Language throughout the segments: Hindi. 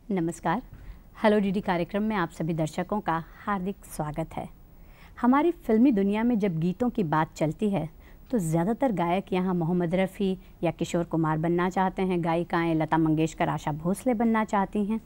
नमस्कार। हेलो डीडी कार्यक्रम में आप सभी दर्शकों का हार्दिक स्वागत है। हमारी फिल्मी दुनिया में जब गीतों की बात चलती है तो ज़्यादातर गायक यहाँ मोहम्मद रफ़ी या किशोर कुमार बनना चाहते हैं, गायिकाएं लता मंगेशकर, आशा भोसले बनना चाहती हैं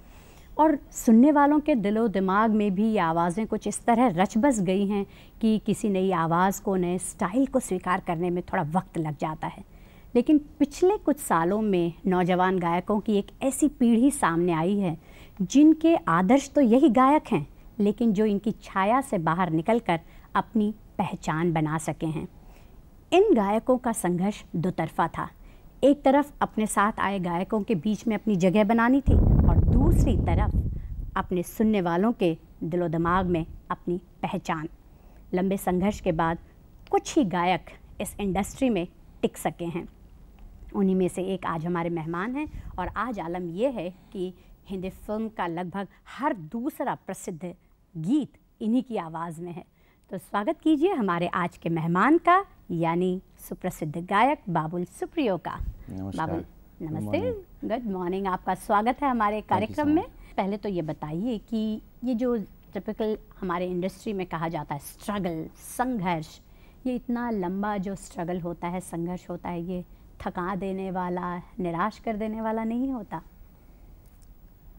और सुनने वालों के दिलो दिमाग में भी ये आवाज़ें कुछ इस तरह रच बस गई हैं कि किसी नई आवाज़ को, नए स्टाइल को स्वीकार करने में थोड़ा वक्त लग जाता है। लेकिन पिछले कुछ सालों में नौजवान गायकों की एक ऐसी पीढ़ी सामने आई है जिनके आदर्श तो यही गायक हैं, लेकिन जो इनकी छाया से बाहर निकलकर अपनी पहचान बना सके हैं। इन गायकों का संघर्ष दो तरफा था। एक तरफ अपने साथ आए गायकों के बीच में अपनी जगह बनानी थी और दूसरी तरफ अपने सुनने वालों के दिलो दिमाग में अपनी पहचान। लंबे संघर्ष के बाद कुछ ही गायक इस इंडस्ट्री में टिक सके हैं। उन्हीं में से एक आज हमारे मेहमान हैं और आज आलम यह है कि हिंदी फिल्म का लगभग हर दूसरा प्रसिद्ध गीत इन्हीं की आवाज़ में है। तो स्वागत कीजिए हमारे आज के मेहमान का, यानी सुप्रसिद्ध गायक बाबुल सुप्रियो का। बाबुल नमस्ते, गुड मॉर्निंग, आपका स्वागत है हमारे कार्यक्रम में। पहले तो ये बताइए कि ये जो टिपिकल हमारे इंडस्ट्री में कहा जाता है स्ट्रगल, संघर्ष, ये इतना लंबा जो स्ट्रगल होता है, संघर्ष होता है, ये थका देने वाला, निराश कर देने वाला नहीं होता?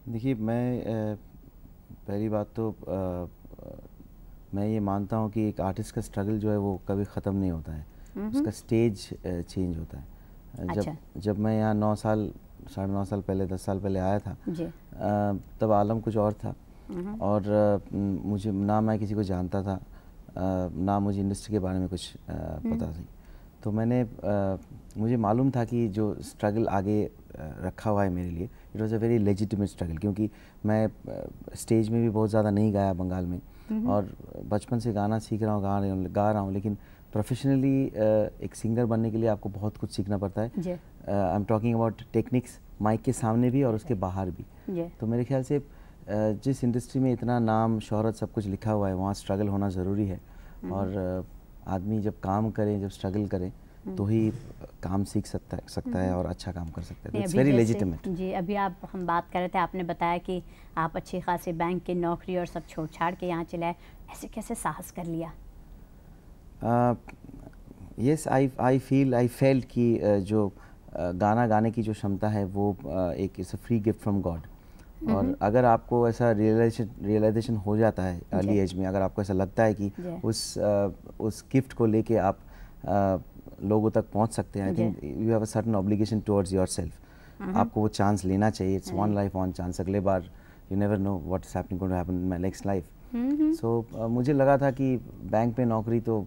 देखिए, मैं पहली बात तो मैं ये मानता हूँ कि एक आर्टिस्ट का स्ट्रगल जो है वो कभी ख़त्म नहीं होता है, उसका स्टेज चेंज होता है। अच्छा। जब मैं यहाँ 9 साल, 9.5 साल पहले, 10 साल पहले आया था जी। तब आलम कुछ और था और मुझे ना मैं किसी को जानता था, ना मुझे इंडस्ट्री के बारे में कुछ पता थी। तो मुझे मालूम था कि जो स्ट्रगल आगे रखा हुआ है मेरे लिए, it was a very legitimate struggle, क्योंकि मैं स्टेज में भी बहुत ज़्यादा नहीं गाया बंगाल में और बचपन से गाना सीख रहा हूँ, गा रहा हूँ, लेकिन प्रोफेशनली एक सिंगर बनने के लिए आपको बहुत कुछ सीखना पड़ता है। I am talking about techniques, mic के सामने भी और उसके बाहर भी। तो मेरे ख्याल से जिस इंडस्ट्री में इतना नाम, शोहरत, सब कुछ लिखा हुआ है, वहाँ स्ट्रगल होना ज़रूरी है। और आदमी जब काम करे, जब स्ट्रगल करे तो ही काम सीख सकता है और अच्छा काम कर सकता है। It's very legitimate. जी, अभी हम बात कर रहे थे, आपने बताया कि आप अच्छी खासी बैंक की नौकरी और सब छोड़ छाड़ के यहाँ चले आए, ऐसे कैसे साहस कर लिया? यस, आई फेल्ट कि जो गाना गाने की जो क्षमता है वो एक it's a free gift from God. और अगर आपको ऐसा रियलाइजेशन हो जाता है अर्ली एज में, अगर आपको ऐसा लगता है कि उस गिफ्ट को लेके आप लोगों तक पहुंच सकते हैं, I think you have a certain obligation towards yourself. आपको वो चांस लेना चाहिए। It's one life one chance. अगले बार you never know what is happening, going to happen in my next life. So मुझे लगा था कि बैंक में नौकरी तो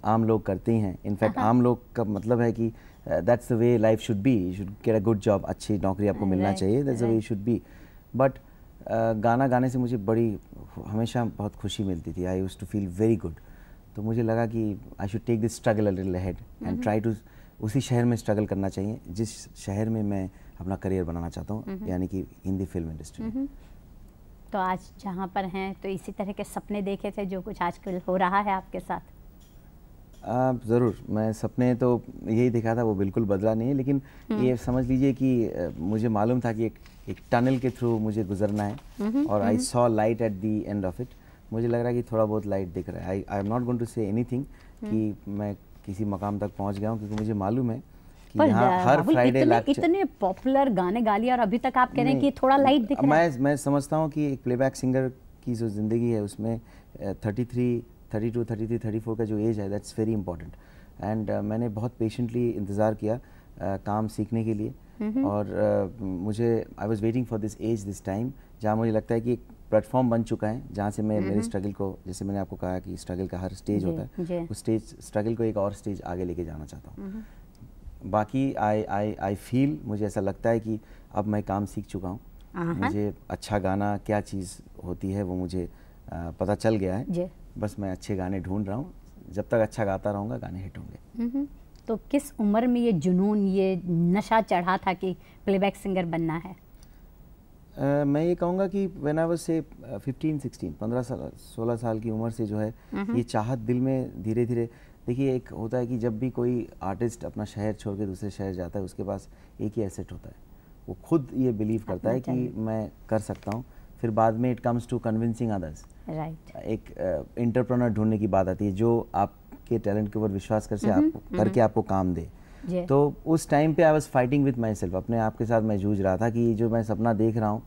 आम लोग करते ही हैं। इनफैक्ट आम लोग का मतलब है कि that's the way life should be. You should get a good job, अच्छी नौकरी आपको मिलना चाहिए, that's the way you should be. But गाना गाने से मुझे हमेशा बहुत खुशी मिलती थी। I used to feel very good. तो मुझे लगा कि I should take this struggle a little ahead and try to, उसी शहर में स्ट्रगल करना चाहिए जिस शहर में मैं अपना करियर बनाना चाहता हूँ, यानी कि हिंदी फिल्म इंडस्ट्री। तो आज जहाँ पर हैं तो इसी तरह के सपने देखे थे जो कुछ आजकल हो रहा है आपके साथ? ज़रूर, मैं सपने तो यही देखा था, वो बिल्कुल बदला नहीं है। लेकिन ये समझ लीजिए कि मुझे मालूम था कि एक टनल के थ्रू मुझे गुजरना है और I saw light at the end of it. मुझे लग रहा है कि थोड़ा बहुत लाइट दिख रहा है। I am not going to say anything कि मैं किसी मकाम तक पहुंच गया हूं, क्योंकि मुझे मालूम है कि यहाँ हर फ्राइडे इतने पॉपुलर गाने गा लिया और अभी तक आप कह रहे हैं कि थोड़ा लाइट दिख रहा है। मैं समझता हूँ कि एक प्लेबैक सिंगर की जो ज़िंदगी है उसमें 32, 33, 34 का जो एज है, दैट्स वेरी इंपॉर्टेंट। एंड मैंने बहुत पेशेंटली इंतज़ार किया काम सीखने के लिए और मुझे I was waiting for this age, this time, जहाँ मुझे लगता है कि एक प्लेटफॉर्म बन चुका है जहाँ से मैं मेरे स्ट्रगल को, जैसे मैंने आपको कहा कि स्ट्रगल का हर स्टेज होता है, उस स्ट्रगल को एक और स्टेज आगे लेके जाना चाहता हूँ। बाकी आई फील, मुझे ऐसा लगता है कि अब मैं काम सीख चुका हूँ। मुझे अच्छा गाना क्या चीज़ होती है वो मुझे पता चल गया है। बस मैं अच्छे गाने ढूंढ रहा हूँ। जब तक अच्छा गाता रहूँगा गाने हिट होंगे। तो किस उम्र में ये जुनून, ये नशा चढ़ा था कि प्लेबैक सिंगर बनना है? मैं ये कहूँगा कि व्हेन आई वाज से 15 साल 16 साल की उम्र से जो है ये चाहत दिल में धीरे धीरे, देखिए एक होता है कि जब भी कोई आर्टिस्ट अपना शहर छोड़ के दूसरे शहर जाता है उसके पास एक ही एसेट होता है, वो खुद ये बिलीव करता है कि मैं कर सकता हूँ, फिर बाद में it comes to convincing others. Right. एक एंटरप्रेन्योर ढूंढने की बात आती है जो आपके टैलेंट के ऊपर विश्वास करके आपको काम दे। तो उस टाइम पे I was fighting with my self, अपने आप के साथ मैं जूझ रहा था कि जो मैं सपना देख रहा हूँ।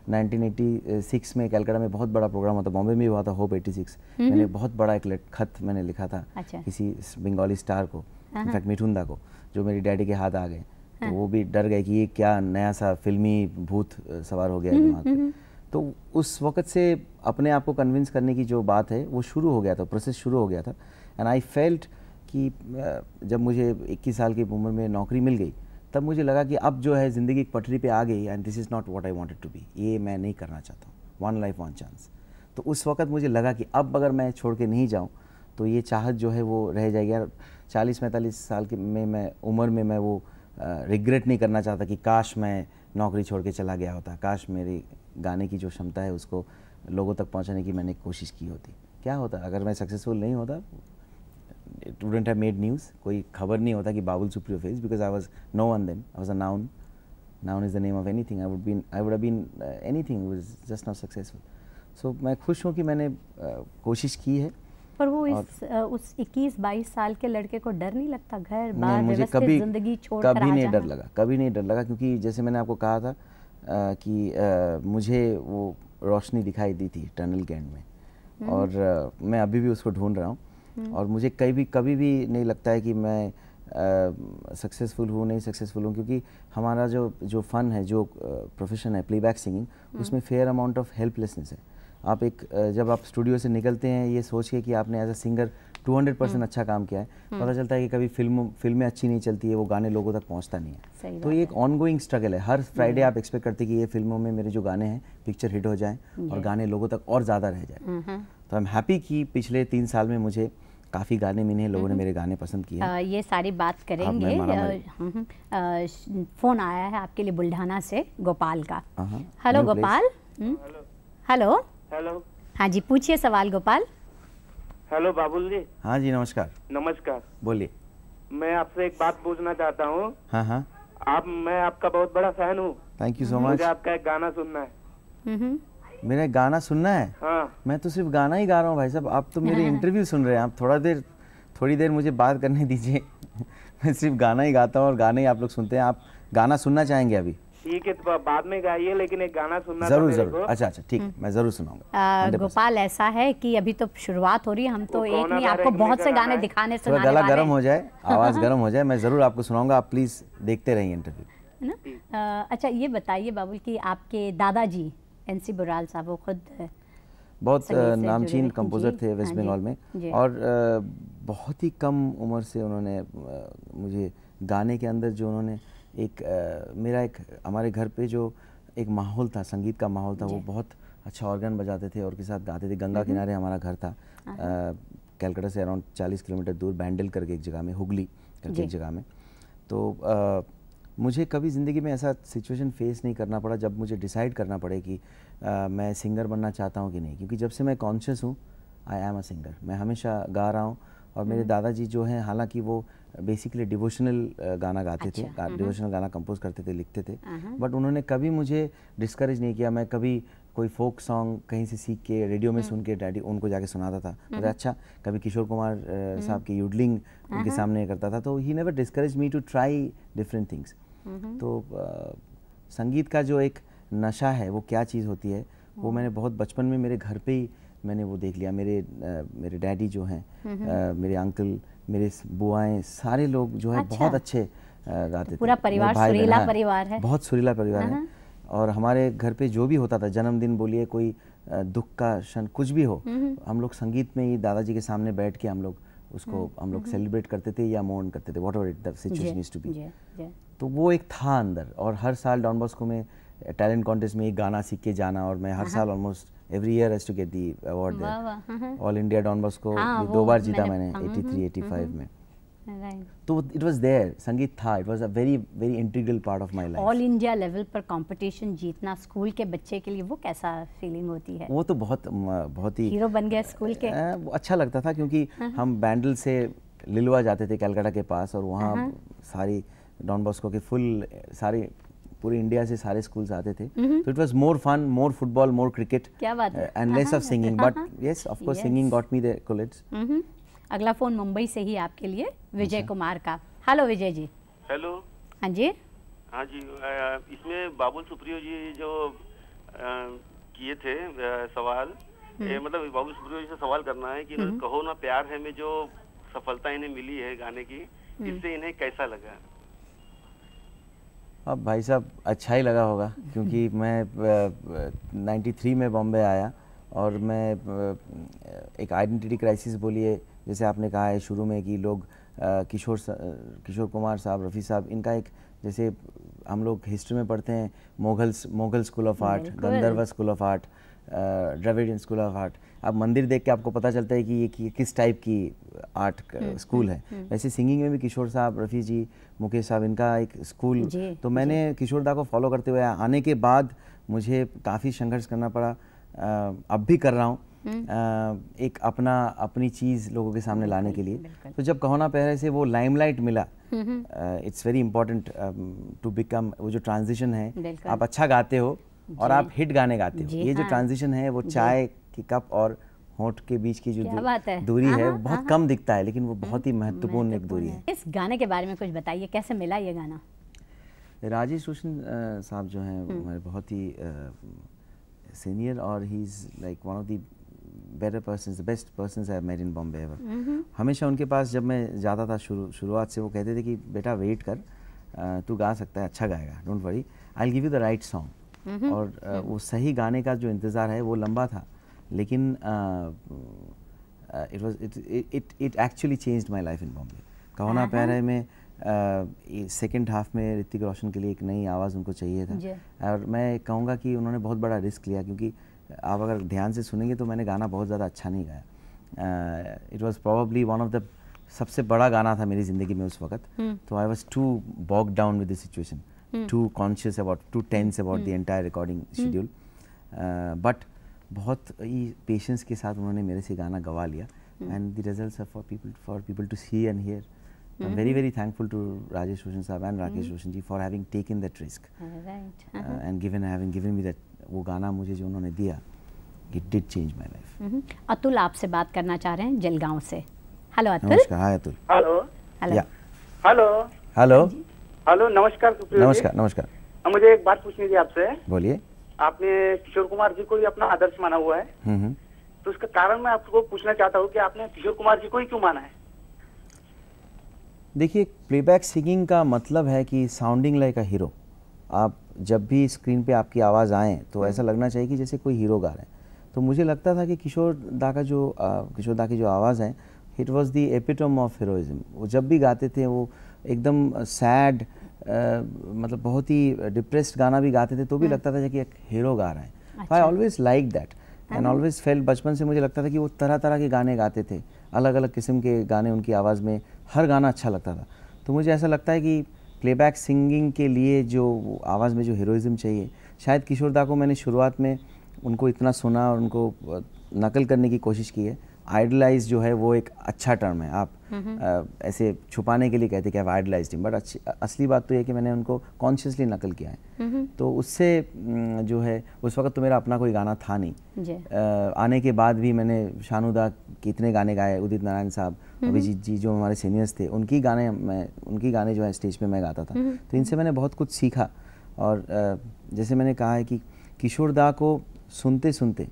1986 में कलकत्ता में बहुत बड़ा प्रोग्राम होता, बॉम्बे में भी हुआ था, होप 86। मैंने बहुत बड़ा एक खत मैंने लिखा था किसी बंगाली स्टार को, इनफैक्ट मिठुंदा को, जो मेरी डैडी के हाथ आ गए। तो वो भी डर गए कि ये क्या नया सा फिल्मी भूत सवार हो गया दिमाग पे। तो उस वक्त से अपने आप को कन्विंस करने की जो बात है वो शुरू हो गया था, प्रोसेस शुरू हो गया था। एंड आई फेल्ट कि जब मुझे 21 साल की उम्र में नौकरी मिल गई, तब मुझे लगा कि अब जो है ज़िंदगी एक पटरी पे आ गई, and this is not what I wanted to be. ये मैं नहीं करना चाहता हूँ, वन लाइफ वन चांस। तो उस वक्त मुझे लगा कि अब अगर मैं छोड़ के नहीं जाऊँ तो ये चाहत जो है वो रह जाएगी। यार 40-45 साल की मैं उम्र में मैं वो रिग्रेट नहीं करना चाहता कि काश मैं नौकरी छोड़ के चला गया होता, काश मेरी गाने की जो क्षमता है उसको लोगों तक पहुँचाने की मैंने कोशिश की होती। क्या होता अगर मैं सक्सेसफुल नहीं होता? It wouldn't have made news. कोई खबर नहीं होता कि Babul Supriyo face, because I was no one then. I was a noun. Noun is the name of anything. I would have been anything. It was just not successful. So मैं खुश हूँ कि मैंने कोशिश की है। पर वो उस 21-22 साल के लड़के को डर नहीं लगता घर बार व्यवस्थित जिंदगी छोड़ कर आ जाना? कभी नहीं डर लगा, कभी नहीं डर लगा, क्योंकि जैसे मैंने आपको कहा था कि मुझे वो रोशनी दिखाई दी थी टनल के एंड में, और मैं अभी भी उसको ढूंढ रहा हूँ। और मुझे कभी भी नहीं लगता है कि मैं सक्सेसफुल हूँ नहीं सक्सेसफुल हूँ, क्योंकि हमारा जो फ़न है, जो प्रोफेशन है प्लेबैक सिंगिंग, उसमें फेयर अमाउंट ऑफ हेल्पलेसनेस है। आप जब आप स्टूडियो से निकलते हैं ये सोच के कि आपने एज अ सिंगर 200% अच्छा काम किया है, पता चलता है कि कभी फिल्में अच्छी नहीं चलती है, वो गाने लोगों तक पहुंचता नहीं है। तो ये एक ऑनगोइंग स्ट्रगल है। हर फ्राइडे आप एक्सपेक्ट करते हैं कि ये फिल्मों में मेरे जो गाने हैं पिक्चर हिट हो जाएं और गाने लोगों तक और ज़्यादा रह जाए। तो आई एम हैप्पी कि पिछले 3 साल में मुझे काफ़ी गाने मिले, लोगों ने मेरे गाने पसंद किए। ये सारी बात करेंगे। फ़ोन आया है आपके लिए बुल्ढाना से, गोपाल का। हेलो गोपाल। Hello hello. हाँ जी, पूछिए सवाल गोपाल। हेलो बाबुल जी। हाँ जी, नमस्कार। नमस्कार, बोलिए। मैं आपसे एक बात पूछना चाहता हूँ। हाँ। मैं आपका बहुत बड़ा फैन हूँ। Thank you so much. मुझे आपका एक गाना सुनना है। मेरा गाना सुनना है? हाँ। मैं तो सिर्फ गाना ही गा रहा हूँ भाई साहब, आप तो मेरे इंटरव्यू सुन रहे हैं। आप थोड़ी देर मुझे बात करने दीजिए। मैं सिर्फ गाना ही गाता हूँ और गाने ही आप लोग सुनते हैं। आप गाना सुनना चाहेंगे अभी? ठीक है, तो बाद में गाइए, लेकिन एक गाना सुनना जरूर। अच्छा ठीक, मैं जरूर सुनाऊंगा। गोपाल, ऐसा है कि अभी तो शुरुआत हो रही है, हम तो एक नहीं आपको बहुत से गाने दिखाने सुनाने वाले हैं। गला गर्म हो जाए, आवाज़ गर्म हो जाए, मैं ज़रूर आपको सुनाऊंगा। आप प्लीज़ देखते रहिए इंटरव्यू ना। अच्छा ये बताइए बाबुल कि आपके दादाजी एनसी बुराल साहब, वो खुद बहुत नामचीन कंपोज़र थे वेस्ट बंगाल में, और बहुत ही कम उम्र से उन्होंने मुझे गाने के अंदर जो उन्होंने हमारे घर पे जो एक माहौल था, संगीत का माहौल था, वो बहुत अच्छा ऑर्गन बजाते थे और के साथ गाते थे। गंगा किनारे हमारा घर था, कलकत्ता से अराउंड 40 किलोमीटर दूर, बैंडल करके एक जगह में, हुगली करके एक जगह में। तो मुझे कभी ज़िंदगी में ऐसा सिचुएशन फेस नहीं करना पड़ा जब मुझे डिसाइड करना पड़े कि मैं सिंगर बनना चाहता हूँ कि नहीं, क्योंकि जब से मैं कॉन्शियस हूँ, आई एम अ सिंगर। मैं हमेशा गा रहा हूँ। और मेरे दादाजी जो हैं, हालांकि वो बेसिकली डिवोशनल गाना गाते थे, डिवोशनल गाना कंपोज करते थे, लिखते थे, बट उन्होंने कभी मुझे डिस्करेज नहीं किया। मैं कभी कोई फोक सॉन्ग कहीं से सीख के रेडियो में सुन के डैडी उनको जाके सुनाता था, मुझे अच्छा। कभी किशोर कुमार साहब की यूडलिंग उनके सामने करता था, तो he never discourage me to try different things. तो संगीत का जो एक नशा है वो क्या चीज़ होती है, वो मैंने बहुत बचपन में मेरे घर पे ही मैंने वो देख लिया। मेरे डैडी जो हैं, मेरे अंकल, मेरे बुआएं, सारे लोग जो है बहुत अच्छे गाते थे। पूरा परिवार सुरीला परिवार है, बहुत सुरीला परिवार है। और हमारे घर पे जो भी होता था, जन्मदिन बोलिए, कोई दुख का क्षण कुछ भी हो, हम लोग संगीत में ही दादाजी के सामने बैठ के हम लोग सेलिब्रेट करते थे या मौन करते थे, whatever it the situation is to be. तो वो एक था अंदर। और हर साल डॉन बॉस्को में टैलेंट कॉन्टेस्ट में एक गाना सीख के जाना, और मैं हर साल almost every year has to get the award there. All India Don Bosco 2 बार जीता मैंने, 83, 85 में। तो इट वाज देयर, संगीत था, it was a very very integral part of my life. All India level पर कंपटीशन जीतना स्कूल के बच्चे के लिए वो कैसा फीलिंग होती है? वो तो बहुत ही हीरो बन गया स्कूल के। अच्छा लगता था, क्योंकि हम बैंडल से लिलुआ जाते थे कलकत्ता के पास, और वहाँ सारी डॉन बॉस्को के फुल सारी पूरे इंडिया से सारे स्कूल्स आते थे, तो it was more fun, more football, more cricket, क्या बात है, and less of singing, but yes of course singing got me the college. अगला फोन मुंबई से ही आपके लिए विजय कुमार का। हेलो विजय जी। हेलो। हाँ जी। हाँ जी, इसमें बाबुल सुप्रियो जी जो किए थे सवाल, मतलब बाबुल सुप्रियो जी से सवाल करना है कि कहो ना प्यार है में जो सफलता इन्हें मिली है गाने की, इससे इन्हें कैसा लगा? अब भाई साहब अच्छा ही लगा होगा, क्योंकि मैं 93 में बॉम्बे आया और मैं एक आइडेंटिटी क्राइसिस बोलिए, जैसे आपने कहा है शुरू में कि लोग किशोर कुमार साहब, रफ़ी साहब, इनका एक, जैसे हम लोग हिस्ट्री में पढ़ते हैं, Mughal school of art, Gandharva school of art, Dravidian school of art. आप मंदिर देख के आपको पता चलता है कि ये किस टाइप की आर्ट स्कूल है। वैसे सिंगिंग में भी किशोर साहब, रफ़ी जी, मुकेश साहब, इनका एक स्कूल, तो मैंने किशोर दा को फॉलो करते हुए आने के बाद मुझे काफ़ी संघर्ष करना पड़ा, अब भी कर रहा हूँ, एक अपनी चीज़ लोगों के सामने लाने के लिए। तो जब कहो ना प्यार से वो लाइमलाइट मिला, it's very important to become, वो जो ट्रांजिशन है, आप अच्छा गाते हो और आप हिट गाने गाते हो, ये जो ट्रांजिशन है, वो चाय की कप और होंठ के बीच की जो दूरी है, वो बहुत कम दिखता है, लेकिन वो बहुत ही महत्वपूर्ण एक दूरी है। इस गाने के बारे में कुछ बताइए, कैसे मिला ये गाना? राजेश रोशन साहब जो हैं हमारे बहुत ही सीनियर, और he is like one of the better persons, the best persons I have met in Bombay ever. हमेशा उनके पास जब मैं जाता था शुरुआत से, वो कहते थे कि बेटा वेट कर, तू गा सकता है, अच्छा गाएगा, don't worry, I will give you the right song. और वो सही गाने का जो इंतज़ार है वो लंबा था, लेकिन it actually changed my life in Bombay. कहो ना प्यार है में सेकेंड हाफ में ऋतिक रोशन के लिए एक नई आवाज़ उनको चाहिए था, और मैं कहूँगा कि उन्होंने बहुत बड़ा रिस्क लिया, क्योंकि आप अगर ध्यान से सुनेंगे तो मैंने गाना बहुत ज़्यादा अच्छा नहीं गाया। It was probably one of the सबसे बड़ा गाना था मेरी ज़िंदगी में उस वक्त, तो I was too bog down with the situation, too conscious about, too tense about the entire recording schedule, but बहुत ही पेशेंस के साथ उन्होंने मेरे से गाना गवा लिया, and the results are for people to see and hear. I'm very very thankful to Rajesh Roshan sahab and Rakesh Roshan ji for having taken that risk, and having given me that, वो गाना मुझे जो उन्होंने दिया, it did change my life। Atul आपसे बात करना चाह रहे हैं जलगांव से। हेलो अतुल। नमस्कार। Hi Atul. Hello hello hello hello hello, नमस्कार। नमस्कार। नमस्कार। मुझे एक बात पूछनी थी आपसे। बोलिए। आपने किशोर कुमार जी को ही अपना आदर्श माना हुआ है, तो उसका कारण मैं आपको पूछना चाहता हूँ कि आपने किशोर कुमार जी को ही क्यों माना है? देखिए, प्लेबैक सिंगिंग का मतलब है कि साउंडिंग लाइक अ हीरो। आप जब भी स्क्रीन पे आपकी आवाज़ आए तो ऐसा लगना चाहिए कि जैसे कोई हीरो गा रहा है। तो मुझे लगता था कि किशोर दा की जो आवाज़ है, it was the epitome of heroism. वो जब भी गाते थे वो एकदम सैड, मतलब बहुत ही डिप्रेस्ड गाना भी गाते थे तो भी लगता था कि एक हीरो गा रहा है। I always like that and always felt, बचपन से मुझे लगता था कि वो तरह तरह के गाने गाते थे, अलग अलग किस्म के गाने उनकी आवाज़ में, हर गाना अच्छा लगता था। तो मुझे ऐसा लगता है कि प्लेबैक सिंगिंग के लिए जो आवाज़ में जो हीरोइज़म चाहिए, शायद किशोर दा को मैंने शुरुआत में उनको इतना सुना और उनको नकल करने की कोशिश की है। आइडलाइज जो है वो एक अच्छा टर्म है, आप ऐसे छुपाने के लिए कहते कि आई आइडलाइज्ड हिम, बट असली बात तो ये कि मैंने उनको कॉन्शियसली नकल किया है। तो उससे जो है, उस वक्त तो मेरा अपना कोई गाना था नहीं। आने के बाद भी मैंने शानू दा के इतने गाने गाए, उदित नारायण साहब, अभिजीत जी जो हमारे सीनियर्स थे, उनकी गाने जो है स्टेज पे मैं गाता था। तो इनसे मैंने बहुत कुछ सीखा। और जैसे मैंने कहा है कि किशोर दा को सुनते सुनते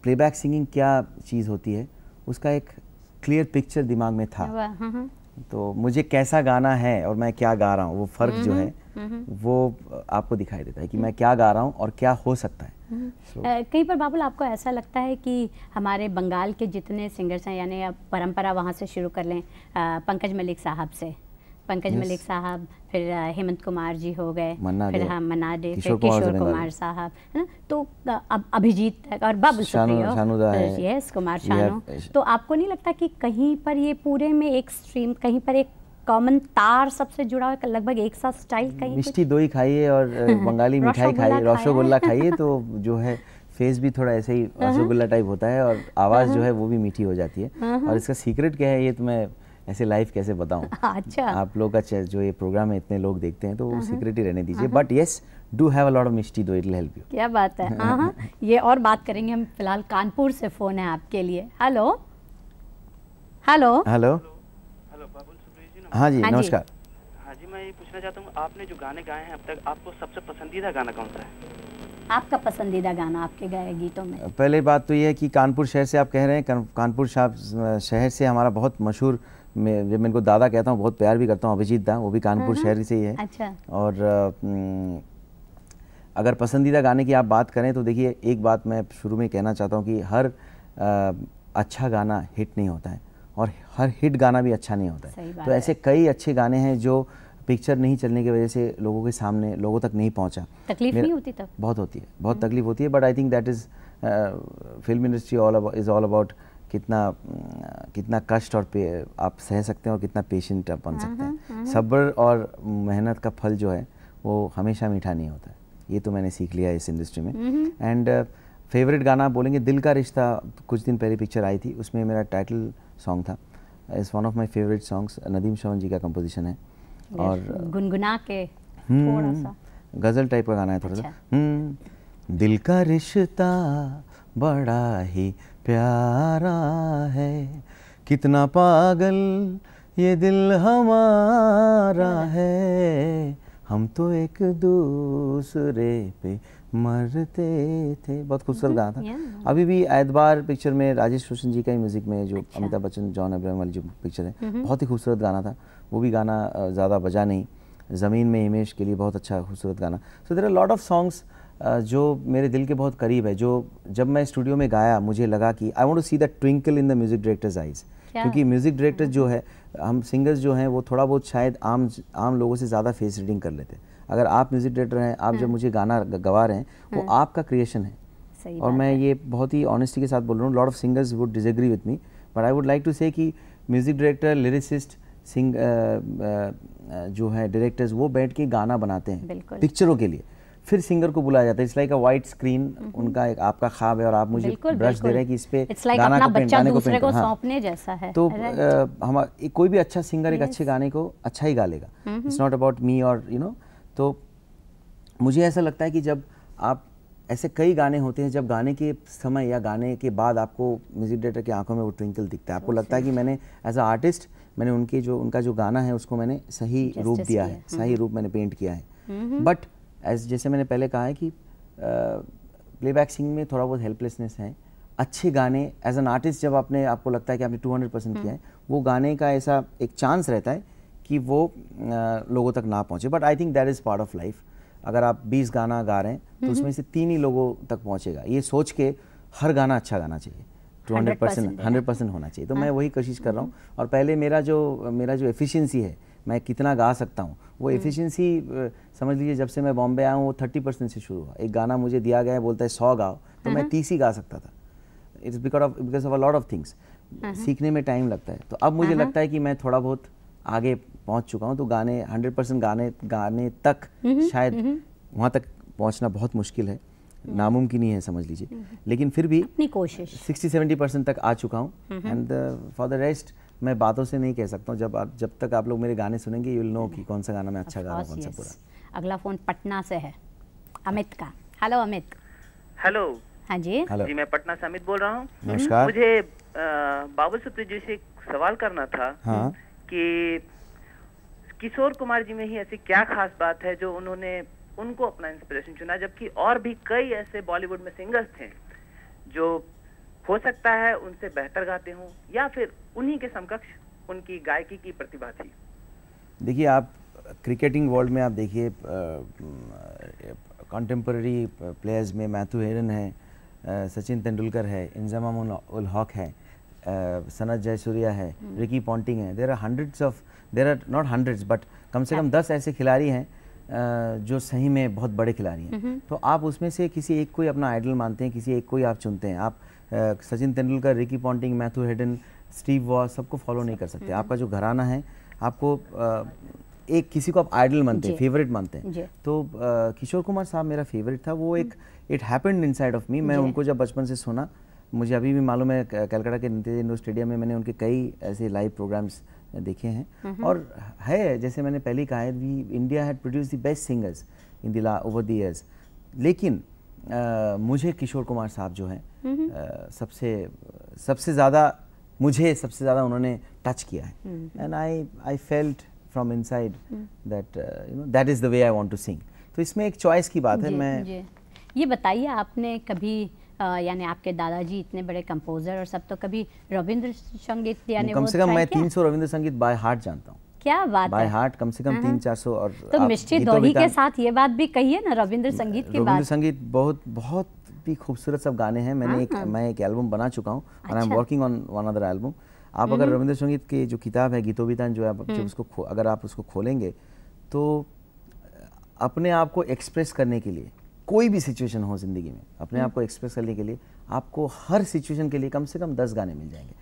प्लेबैक सिंगिंग क्या चीज़ होती है, उसका एक क्लियर पिक्चर दिमाग में था। तो मुझे कैसा गाना है और मैं क्या गा रहा हूँ, वो फ़र्क जो है वो आपको दिखाई देता है कि मैं क्या गा रहा हूँ और क्या हो सकता है। कहीं पर बाबुल आपको ऐसा लगता है कि हमारे बंगाल के जितने सिंगर्स हैं, यानी अब परंपरा वहाँ से शुरू कर लें, पंकज मलिक साहब से, पंकज मलिक साहब, फिर हेमंत कुमार जी हो गए, फिर मन्ना डे, फिर किशोर कुमार साहब, है ना, तो अब अभिजीत और बाबुल सुप्रियो, यस, कुमार शानू। तो आपको नहीं लगता कि कहीं पर ये पूरे में एक स्ट्रीम, कहीं पर एक कॉमन तार सबसे जुड़ा हुआ है, लगभग एक सा स्टाइल? कहीं मिष्टी दोई खाइए और बंगाली मिठाई खाइए, रसगुल्ला खाइए, तो जो है फेस भी थोड़ा ऐसे ही रसगुल्ला टाइप होता है और आवाज़ जो है वो भी मीठी हो जाती है। और इसका सीक्रेट क्या है, ये तो मैं ऐसे लाइव कैसे बताऊं। अच्छा, आप लोग का जो ये प्रोग्राम है इतने लोग देखते हैं तो वो सीक्रेट ही रहने दीजिए, but yes do have a lot of mishti though, it will help you. क्या बात है। हाँ, ये और बात करेंगे हम। फिलहाल कानपुर से फ़ोन है आपके लिए। Hello hello hello. Hello Babul Supriyo जी, हाँ जी, हाँ जी। नमस्कार। हाँ जी, मैं ये पूछना चाहता हूँ, आपने जो गाने गाए हैं अब तक, आपको सबसे पसंदीदा गाना कौन सा है? आपका पसंदीदा गाना आपके गाए गीतों में? पहले बात तो ये है कि कानपुर शहर से आप कह रहे हैं, कानपुर शहर से हमारा बहुत मशहूर, मैं जब मैं इनको दादा कहता हूँ, बहुत प्यार भी करता हूँ, अभिजीत दा, वो भी कानपुर शहर से ही है। अच्छा। और अगर पसंदीदा गाने की आप बात करें तो देखिए, एक बात मैं शुरू में कहना चाहता हूँ कि हर अच्छा गाना हिट नहीं होता है और हर हिट गाना भी अच्छा नहीं होता है। तो ऐसे कई अच्छे गाने हैं जो पिक्चर नहीं चलने की वजह से लोगों के सामने, लोगों तक नहीं पहुंचा। तकलीफ नहीं होती तब? बहुत होती है, बहुत तकलीफ होती है, but I think that is film industry is all about कितना कष्ट और आप सह सकते हैं और कितना पेशेंट आप बन सकते हैं। सब्र और मेहनत का फल जो है वो हमेशा मीठा नहीं होता है, ये तो मैंने सीख लिया इस इंडस्ट्री में। एंड फेवरेट गाना आप बोलेंगे, दिल का रिश्ता कुछ दिन पहले पिक्चर आई थी, उसमें मेरा टाइटल सॉन्ग था, is one of my favourite songs, Nadeem Shravan ji का कंपोजिशन है और गुनगुना के थोड़ा सा गज़ल टाइप का गाना है थोड़ा सा। दिल का रिश्ता बड़ा ही प्यारा है, कितना पागल ये दिल हमारा है, हम तो एक दूसरे पे मरते थे। बहुत खूबसूरत गाना था। अभी भी एतबार पिक्चर में राजेश रोशन जी का ही म्यूज़िक में, जो अमिताभ बच्चन जॉन अब्राहम वाली जो पिक्चर है, बहुत ही खूबसूरत गाना था। वो भी गाना ज़्यादा बजा नहीं। ज़मीन में हिमेश के लिए बहुत अच्छा खूबसूरत गाना। So there are lot of songs जो मेरे दिल के बहुत करीब है, जो जब मैं स्टूडियो में गाया मुझे लगा कि I want to see the twinkle in the music directors eyes. क्योंकि म्यूज़िक डायरेक्टर जो है, हम सिंगर्स जो हैं वो थोड़ा बहुत शायद आम लोगों से ज़्यादा फेस रीडिंग कर लेते हैं। अगर आप म्यूज़िक डायरेक्टर हैं, आप जब मुझे गाना गवा रहे हैं, वो आपका क्रिएशन है। और मैं ये बहुत ही ऑनेस्टी के साथ बोल रहा हूँ, lot of singers would disagree with me, but I would like to say कि म्यूज़िक डायरेक्टर, लिरिसिस्ट, जो है डायरेक्टर्स, वो बैठ के गाना बनाते हैं पिक्चरों के लिए, फिर सिंगर को बुलाया जाता है। It's like a white screen, उनका एक आपका ख्वाब है और आप मुझे ब्रश दे रहे हैं कि इस पे गाना को पेंट, गाने को पेंट सौंपने जैसा है। तो हम कोई भी अच्छा सिंगर एक अच्छे गाने को अच्छा ही गा लेगा। इट्स नॉट अबाउट मी और यू नो। तो मुझे ऐसा लगता है कि जब आप, ऐसे कई गाने होते हैं जब गाने के समय या गाने के बाद आपको म्यूजिक डायरेक्टर की आंखों में वो ट्विंकल दिखता है, आपको लगता है कि मैंने एज अ आर्टिस्ट मैंने उनका जो गाना है उसको मैंने सही रूप दिया है, सही रूप मैंने पेंट किया है। बट जैसे मैंने पहले कहा है कि प्लेबैक सिंगिंग में थोड़ा बहुत हेल्पलेसनेस है। अच्छे गाने एज एन आर्टिस्ट जब आपको लगता है कि आपने 200% किया है, वो गाने का ऐसा एक चांस रहता है कि वो लोगों तक ना पहुँचे। But I think that is part of life. अगर आप 20 गाना गा रहे हैं तो उसमें से 3 ही लोगों तक पहुँचेगा, ये सोच के हर गाना अच्छा गाना चाहिए, 100% होना चाहिए। तो मैं वही कोशिश कर रहा हूँ। और पहले मेरा जो एफिशिएंसी है, मैं कितना गा सकता हूँ, वो एफिशिएंसी समझ लीजिए जब से मैं बॉम्बे आया हूँ वो 30% से शुरू हुआ। एक गाना मुझे दिया गया है, बोलता है 100 गाओ, तो मैं 30 ही गा सकता था। It's because of a lot of things. सीखने में टाइम लगता है। तो अब मुझे लगता है कि मैं थोड़ा बहुत आगे पहुंच चुका हूं, तो गाने 100% गाने तक शायद वहां तक पहुंचना बहुत मुश्किल है, नामुमकिन ही है समझ लीजिए, लेकिन फिर भी अपनी कोशिश 60-70% तक आ चुका हूं। एंड फॉर द रेस्ट मैं बातों से नहीं कह सकता हूं। जब तक आप लोग मेरे गाने सुनेंगे यू विल नो कि कौन सा गाना मैं अच्छा गा रहा हूं, कौन सा बुरा। अगला फोन पटना से है, अमित का। हेलो अमित। हेलो। हाँ जी। जी मैं पटना से अमित बोल रहा हूँ। नमस्कार। मुझे बाबुल सुप्रियो जी से एक सवाल करना था। हाँ। कि किशोर कुमार जी में ही ऐसी क्या खास बात है जो उनको अपना इंस्पिरेशन चुना, जबकि और भी कई ऐसे बॉलीवुड में सिंगर्स थे जो हो सकता है उनसे बेहतर गाते हों या फिर उन्हीं के समकक्ष उनकी गायकी की प्रतिभा थी। देखिए, आप क्रिकेटिंग वर्ल्ड में आप देखिए, कंटेम्पररी प्लेयर्स में मैथ्यू हेडन है, सचिन तेंदुलकर है, इंजमाम उल हक है, सनत जयसूर्या है, रिकी पॉन्टिंग है। There are not hundreds but कम से कम 10 ऐसे खिलाड़ी हैं जो सही में बहुत बड़े खिलाड़ी हैं। तो आप उसमें से किसी एक को ही अपना आइडल मानते हैं, किसी एक को ही आप चुनते हैं। आप Sachin Tendulkar, Ricky Ponting, Matthew Hayden, Steve wash सबको फॉलो नहीं कर सकते। आपका जो घराना है, आपको एक किसी को आप आइडल मानते हैं, फेवरेट मानते हैं। तो किशोर कुमार साहब मेरा फेवरेट था। वो एक it happened inside of me. मैं उनको जब बचपन से सुना, मुझे अभी भी मालूम है कलकत्ता के नितिन इंडोर स्टेडियम में मैंने उनके कई ऐसे लाइव प्रोग्राम्स देखे हैं। और है, जैसे मैंने पहले कहा है, India had produce the best singers in the over the years, लेकिन मुझे किशोर कुमार साहब जो हैं सबसे ज़्यादा उन्होंने टच किया है। And I felt from inside that that is the way I want to sing. तो इसमें एक चॉइस की बात है। मैं ये बताइए, आपने कभी यानी आपके दादाजी इतने बड़े कंपोजर और सब, तो कभी रविंद्र संगीत यानी कम से कम मैं 300 रविंद्र संगीत बाय हार्ट जानता हूँ। क्या बात बाय है, हार्ट कम से कम 300-400। और तो मिष्टी दोही के साथ ये बात भी कहिए ना, रविंद्र संगीत की बात। रविंद्र संगीत बहुत ही खूबसूरत सब गाने हैं। मैं एक एल्बम बना चुका हूँ और I am working on one other album. आप अगर रविंद्र संगीत की जो किताब है गीतोबितान जो है, जब उसको अगर आप उसको खोलेंगे तो अपने आप को एक्सप्रेस करने के लिए, कोई भी सिचुएशन हो ज़िंदगी में, अपने आप को एक्सप्रेस करने के लिए आपको हर सिचुएशन के लिए कम से कम 10 गाने मिल जाएंगे।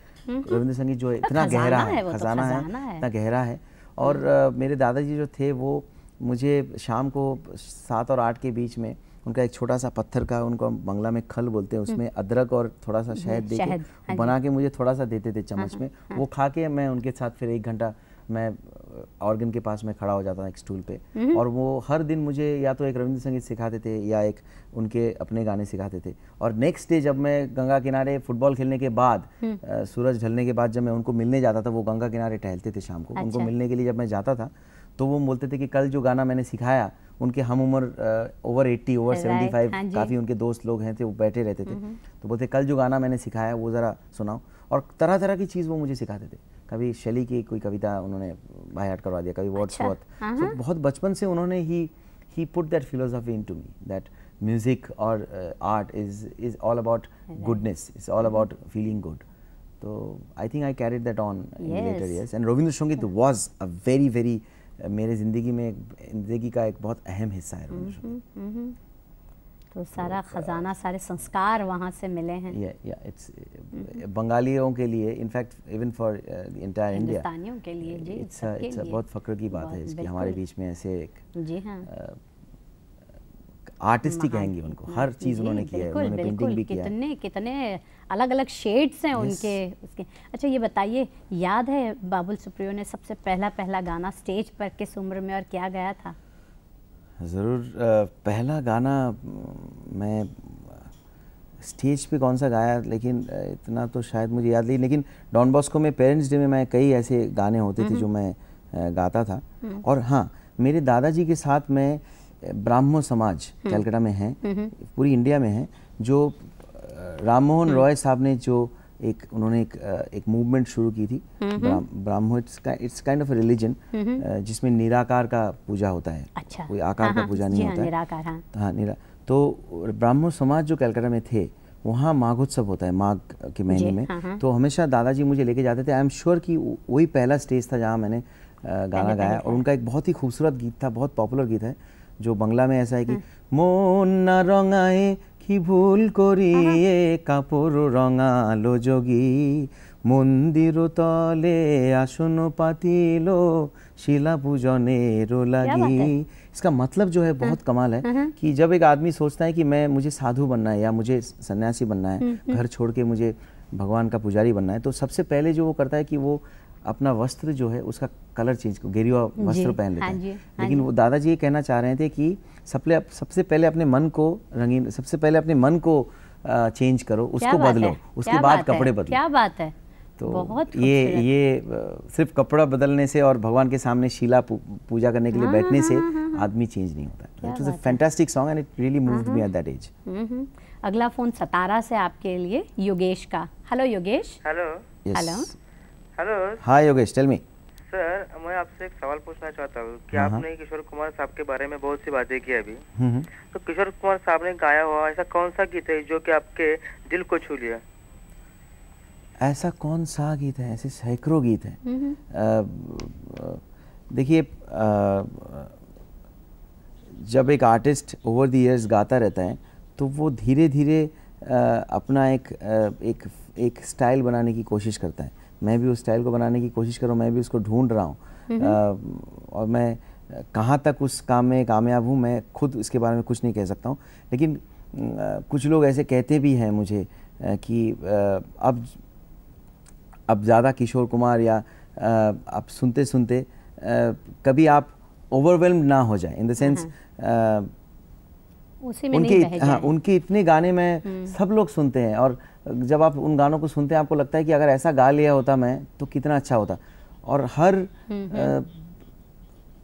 रविंद्र संगीत जो है इतना गहरा है, खजाना है, इतना गहरा है। और मेरे दादाजी जो थे वो मुझे शाम को 7 और 8 के बीच में उनका एक छोटा सा पत्थर का, उनको बंगला में खल बोलते हैं, उसमें अदरक और थोड़ा सा शहद देके बना के मुझे थोड़ा सा देते थे चम्मच में। वो खा के मैं उनके साथ फिर 1 घंटा मैं ऑर्गन के पास में खड़ा हो जाता था एक स्टूल पे, और वो हर दिन मुझे या तो एक रविंद्र संगीत सिखाते थे या एक उनके अपने गाने सिखाते थे। और नेक्स्ट डे जब मैं गंगा किनारे फुटबॉल खेलने के बाद, सूरज ढलने के बाद जब मैं उनको मिलने जाता था, वो गंगा किनारे टहलते थे शाम को। अच्छा। उनको मिलने के लिए जब मैं जाता था तो वो बोलते थे कि कल जो गाना मैंने सिखाया, उनके हम उम्र ओवर 80 ओवर 75 काफ़ी उनके दोस्त लोग हैं थे, वो बैठे रहते थे, तो बोलते कल जो गाना मैंने सिखाया वो ज़रा सुनाओ। और तरह तरह की चीज़ वो मुझे सिखाते थे। कभी शैली की कोई कविता उन्होंने बाय हार्ट करवा दिया, कभी वर्ड्सवर्थ। तो बहुत बचपन से उन्होंने ही put that philosophy into me that music और art is all about goodness, it's all about feeling good. तो I think I carried that on in later years. And Rabindra Sangeet was a very मेरे ज़िंदगी का एक बहुत अहम हिस्सा है रविंद्र संगीत। तो सारा खजाना, सारे संस्कार वहाँ से मिले हैं। इट्स बंगालियों के लिए, in fact even for the entire India, हिंदुस्तानियों के लिए जी, इट्स बहुत फक्र की बात है इसकी हमारे बीच में ऐसे एक जी हाँ आर्टिस्ट ही कहेंगे उनको। हर चीज़ उन्होंने किया है, उन्होंने पेंटिंग भी किया है। कितने अलग अलग शेड्स हैं उनके उसके। अच्छा ये बताइए, याद है बाबुल सुप्रियो ने सबसे पहला गाना स्टेज पर किस उम्र में और क्या गाया था? ज़रूर, पहला गाना मैं स्टेज पे कौन सा गाया, लेकिन इतना तो शायद मुझे याद नहीं, लेकिन डॉन बॉस्को में पेरेंट्स डे में मैं कई ऐसे गाने होते थे जो मैं गाता था। और हाँ, मेरे दादाजी के साथ मैं ब्राह्मो समाज कलकत्ता में है, पूरी इंडिया में है, जो राम मोहन रॉय साहब ने जो उन्होंने एक मूवमेंट शुरू की थी Brahmo. It's kind of religion जिसमें निराकार का पूजा होता है। अच्छा। कोई आकार का पूजा नहीं होता है। निराकार, हाँ, तो ब्राह्मो समाज जो कलकत्ता में थे, वहाँ माघोत्सव होता है माघ के महीने में। तो हमेशा दादाजी मुझे लेके जाते थे। आई एम श्योर कि वही पहला स्टेज था जहाँ मैंने गाना गाया। और उनका एक बहुत ही खूबसूरत गीत था, बहुत पॉपुलर गीत है, जो बंगला में ऐसा है कि मन ना रंगाए कि भूल करिए कापड़ रंगालो जोगी मंदिर तले आसन पातिलो शिला पूजनेरो लागी। इसका मतलब जो है बहुत कमाल है कि जब एक आदमी सोचता है कि मुझे साधु बनना है या मुझे सन्यासी बनना है, घर छोड़ के मुझे भगवान का पुजारी बनना है, तो सबसे पहले जो वो करता है कि वो अपना वस्त्र जो है उसका कलर चेंज, गेरुआ वस्त्र पहन लेता है। लेकिन वो दादाजी ये कहना चाह रहे थे कि सबसे पहले अपने मन को रंगीन, सबसे पहले अपने मन को चेंज करो, उसको बदलो, उसके बाद कपड़े बदलो। क्या बात है। तो ये सिर्फ कपड़ा बदलने से और भगवान के सामने शीला पूजा करने के लिए बैठने से आदमी चेंज नहीं होता। It was a fantastic song and it really moved me at that age. अगला फोन सतारा से आपके लिए योगेश का। Hello Yogesh. Hello. Hello. Hello. हाँ योगेश, टेल मी। सर, मैं आपसे एक सवाल पूछना चाहता हूँ कि आपने किशोर कुमार साहब के बारे में बहुत सी बातें की अभी, तो किशोर कुमार साहब ने गाया हुआ ऐसा कौन सा गीत है जो कि आपके दिल को छू लिया? ऐसा कौन सा गीत है? ऐसे सैकड़ों गीत हैं। देखिए, जब एक आर्टिस्ट ओवर द इयर्स गाता रहता है तो वो धीरे धीरे अपना एक स्टाइल बनाने की कोशिश करता है। मैं भी उस स्टाइल को बनाने की कोशिश कर रहा हूँ, मैं भी उसको ढूंढ रहा हूँ। और मैं कहाँ तक उस काम में कामयाब हूँ, मैं खुद इसके बारे में कुछ नहीं कह सकता हूँ। लेकिन कुछ लोग ऐसे कहते भी हैं मुझे कि अब ज़्यादा किशोर कुमार या आप सुनते सुनते कभी आप ओवरवेल्म्ड ना हो जाए, इन द सेंस उसी में नहीं बह जाए। उनके इतने गाने में सब लोग सुनते हैं, और जब आप उन गानों को सुनते हैं आपको लगता है कि अगर ऐसा गा लिया होता मैं तो कितना अच्छा होता। और हर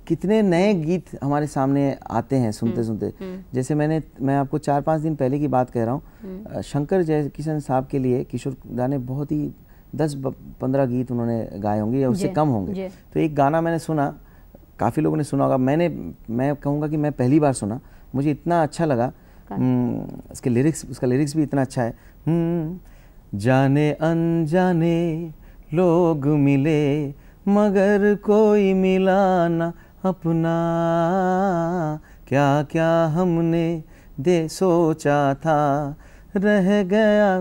कितने नए गीत हमारे सामने आते हैं सुनते सुनते। जैसे मैं आपको 4-5 दिन पहले की बात कह रहा हूँ, शंकर जयकिशन साहब के लिए किशोर दा ने बहुत ही 10-15 गीत उन्होंने गाए होंगे या उससे कम होंगे। तो एक गाना मैंने सुना, काफ़ी लोगों ने सुना होगा, मैं कहूँगा कि मैं पहली बार सुना, मुझे इतना अच्छा लगा। उसका लिरिक्स भी इतना अच्छा है। जाने अनजाने लोग मिले मगर कोई मिला ना अपना, क्या क्या हमने सोचा था, रह गया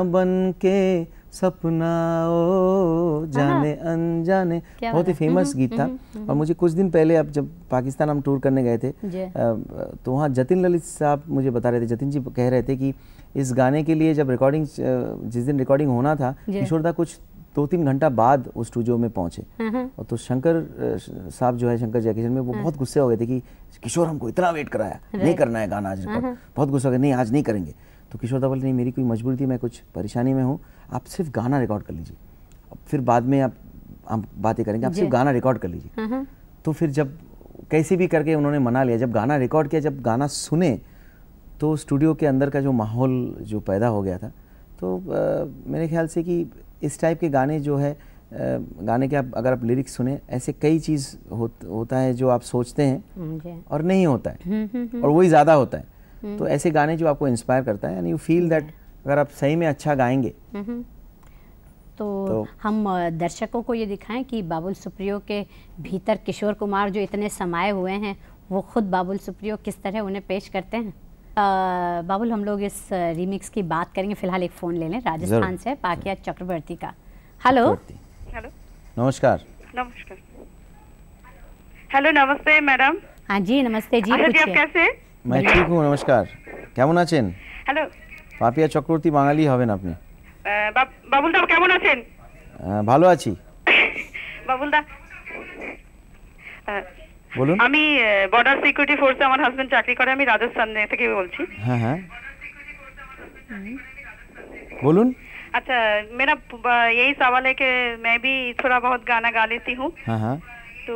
बन के सपना, ओ जाने अनजाने। बहुत ही फेमस गीत था। और मुझे कुछ दिन पहले, अब जब पाकिस्तान हम टूर करने गए थे तो वहाँ जतिन ललित साहब मुझे बता रहे थे, जतिन जी कह रहे थे कि इस गाने के लिए जब रिकॉर्डिंग, जिस दिन रिकॉर्डिंग होना था, किशोर दा कुछ 2-3 घंटा बाद उस स्टूडियो में पहुंचे। और तो शंकर साहब जो है, शंकर जयकिशन में, वो बहुत गुस्से हो गए थे कि किशोर हमको इतना वेट कराया, नहीं करना है गाना आज रिकॉर्ड। बहुत गुस्सा हो गया, नहीं आज नहीं करेंगे। तो किशोर दा बोले नहीं, मेरी कोई मजबूरी थी, मैं कुछ परेशानी में हूँ, आप सिर्फ गाना रिकॉर्ड कर लीजिए, फिर बाद में हम बातें करेंगे, आप सिर्फ गाना रिकॉर्ड कर लीजिए। तो फिर जब कैसे भी करके उन्होंने मना लिया, जब गाना रिकॉर्ड किया, जब गाना सुने तो स्टूडियो के अंदर का जो माहौल जो पैदा हो गया था, तो मेरे ख्याल से कि इस टाइप के गाने जो है, गाने के अगर आप लिरिक्स सुने, ऐसे कई चीज़ होता है जो आप सोचते हैं और नहीं होता है, और वही ज़्यादा होता है। तो ऐसे गाने जो आपको इंस्पायर करता है, एंड यू फील दैट अगर आप सही में अच्छा गाएंगे तो हम दर्शकों को ये दिखाएं कि बाबुल सुप्रियो के भीतर किशोर कुमार जो इतने समाये हुए हैं, वो खुद बाबुल सुप्रियो किस तरह उन्हें पेश करते हैं। बाबुल, हम लोग इस रीमिक्स की बात करेंगे, फिलहाल एक फ़ोन ले लें, राजस्थान से पाकिया चक्रवर्ती का। हेलो। हेलो, नमस्कार। नमस्कार। हेलो, नमस्ते मैडम। हाँ जी, नमस्ते जी, पूछिए। आप कैसे? मैं ठीक हूँ, नमस्कार। কেমন আছেন? हेलो, পাপিয়া চক্রবর্তী বাঙালি হবেন আপনি? বাবুল দা কেমন আছেন? ভালো আছি। বাবুল দা, বলুন। আমি বর্ডার সিকিউরিটি ফোর্সে আমার হাজবেন্ড চাকরি করে, আমি রাজস্থান থেকে বলছি। हाँ हाँ, बोलून। अच्छा, मेरा यही सवाल है कि मैं भी थोड़ा बहुत गाना गा लेती हूँ। हाँ हाँ, तो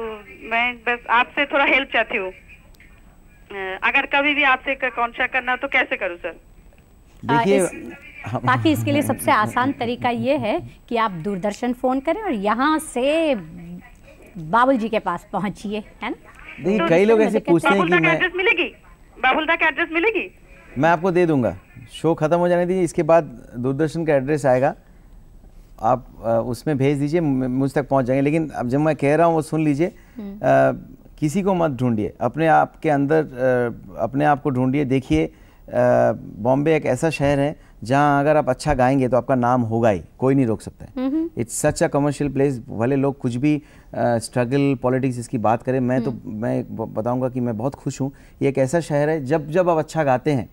मैं बस आपसे थोड़ा हेल्प चाहती हूँ। अगर कभी भी आपसे कॉन्टैक्ट करना तो कैसे करूँ सर? देखिए, बाकी इसके लिए सबसे आसान तरीका ये है कि आप दूरदर्शन फ़ोन करें और यहाँ से बाबुल जी के पास पहुँचिए, है ना। देखिए, कई लोग ऐसे पूछते हैं कि मैं, एड्रेस मिलेगी, बाबुल दा का एड्रेस मिलेगी? मैं आपको दे दूंगा, शो ख़त्म हो जाने दीजिए, इसके बाद दूरदर्शन का एड्रेस आएगा, आप उसमें भेज दीजिए, मुझ तक पहुंच जाएंगे। लेकिन अब जब मैं कह रहा हूँ वो सुन लीजिए, किसी को मत ढूंढिए, अपने आप के अंदर अपने आप को ढूंढिए। देखिए, बॉम्बे एक ऐसा शहर है जहाँ अगर आप अच्छा गाएंगे तो आपका नाम होगा ही, कोई नहीं रोक सकता है। It's such a commercial place. भले लोग कुछ भी स्ट्रगल पॉलिटिक्स इसकी बात करें, मैं बताऊंगा कि मैं बहुत खुश हूँ। ये एक ऐसा शहर है, जब आप अच्छा गाते हैं,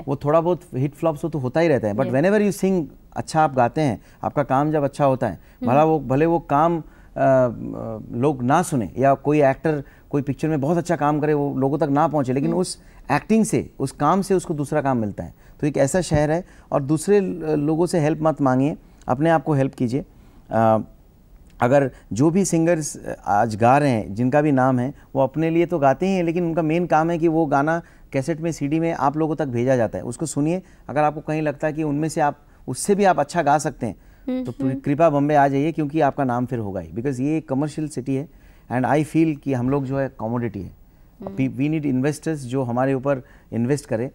वो थोड़ा बहुत हिट फ्लॉप्स तो होता ही रहता है, but when ever you sing, अच्छा आप गाते हैं, आपका काम जब अच्छा होता है, भले वो काम लोग ना सुने, या कोई एक्टर कोई पिक्चर में बहुत अच्छा काम करे, वो लोगों तक ना पहुंचे, लेकिन उस एक्टिंग से, उस काम से उसको दूसरा काम मिलता है। तो एक ऐसा शहर है, और दूसरे लोगों से हेल्प मत मांगिए, अपने आप को हेल्प कीजिए। अगर जो भी सिंगर्स आज गा रहे हैं, जिनका भी नाम है, वो अपने लिए तो गाते ही हैं, लेकिन उनका मेन काम है कि वो गाना कैसेट में, सीडी में आप लोगों तक भेजा जाता है, उसको सुनिए। अगर आपको कहीं लगता है कि उनमें से आप उससे भी आप अच्छा गा सकते हैं, तो कृपया बॉम्बे आ जाइए, क्योंकि आपका नाम फिर होगा ही। बिकॉज ये एक कमर्शियल सिटी है, एंड आई फील कि हम लोग जो है कमोडिटी है। वी नीड इन्वेस्टर्स जो हमारे ऊपर इन्वेस्ट करें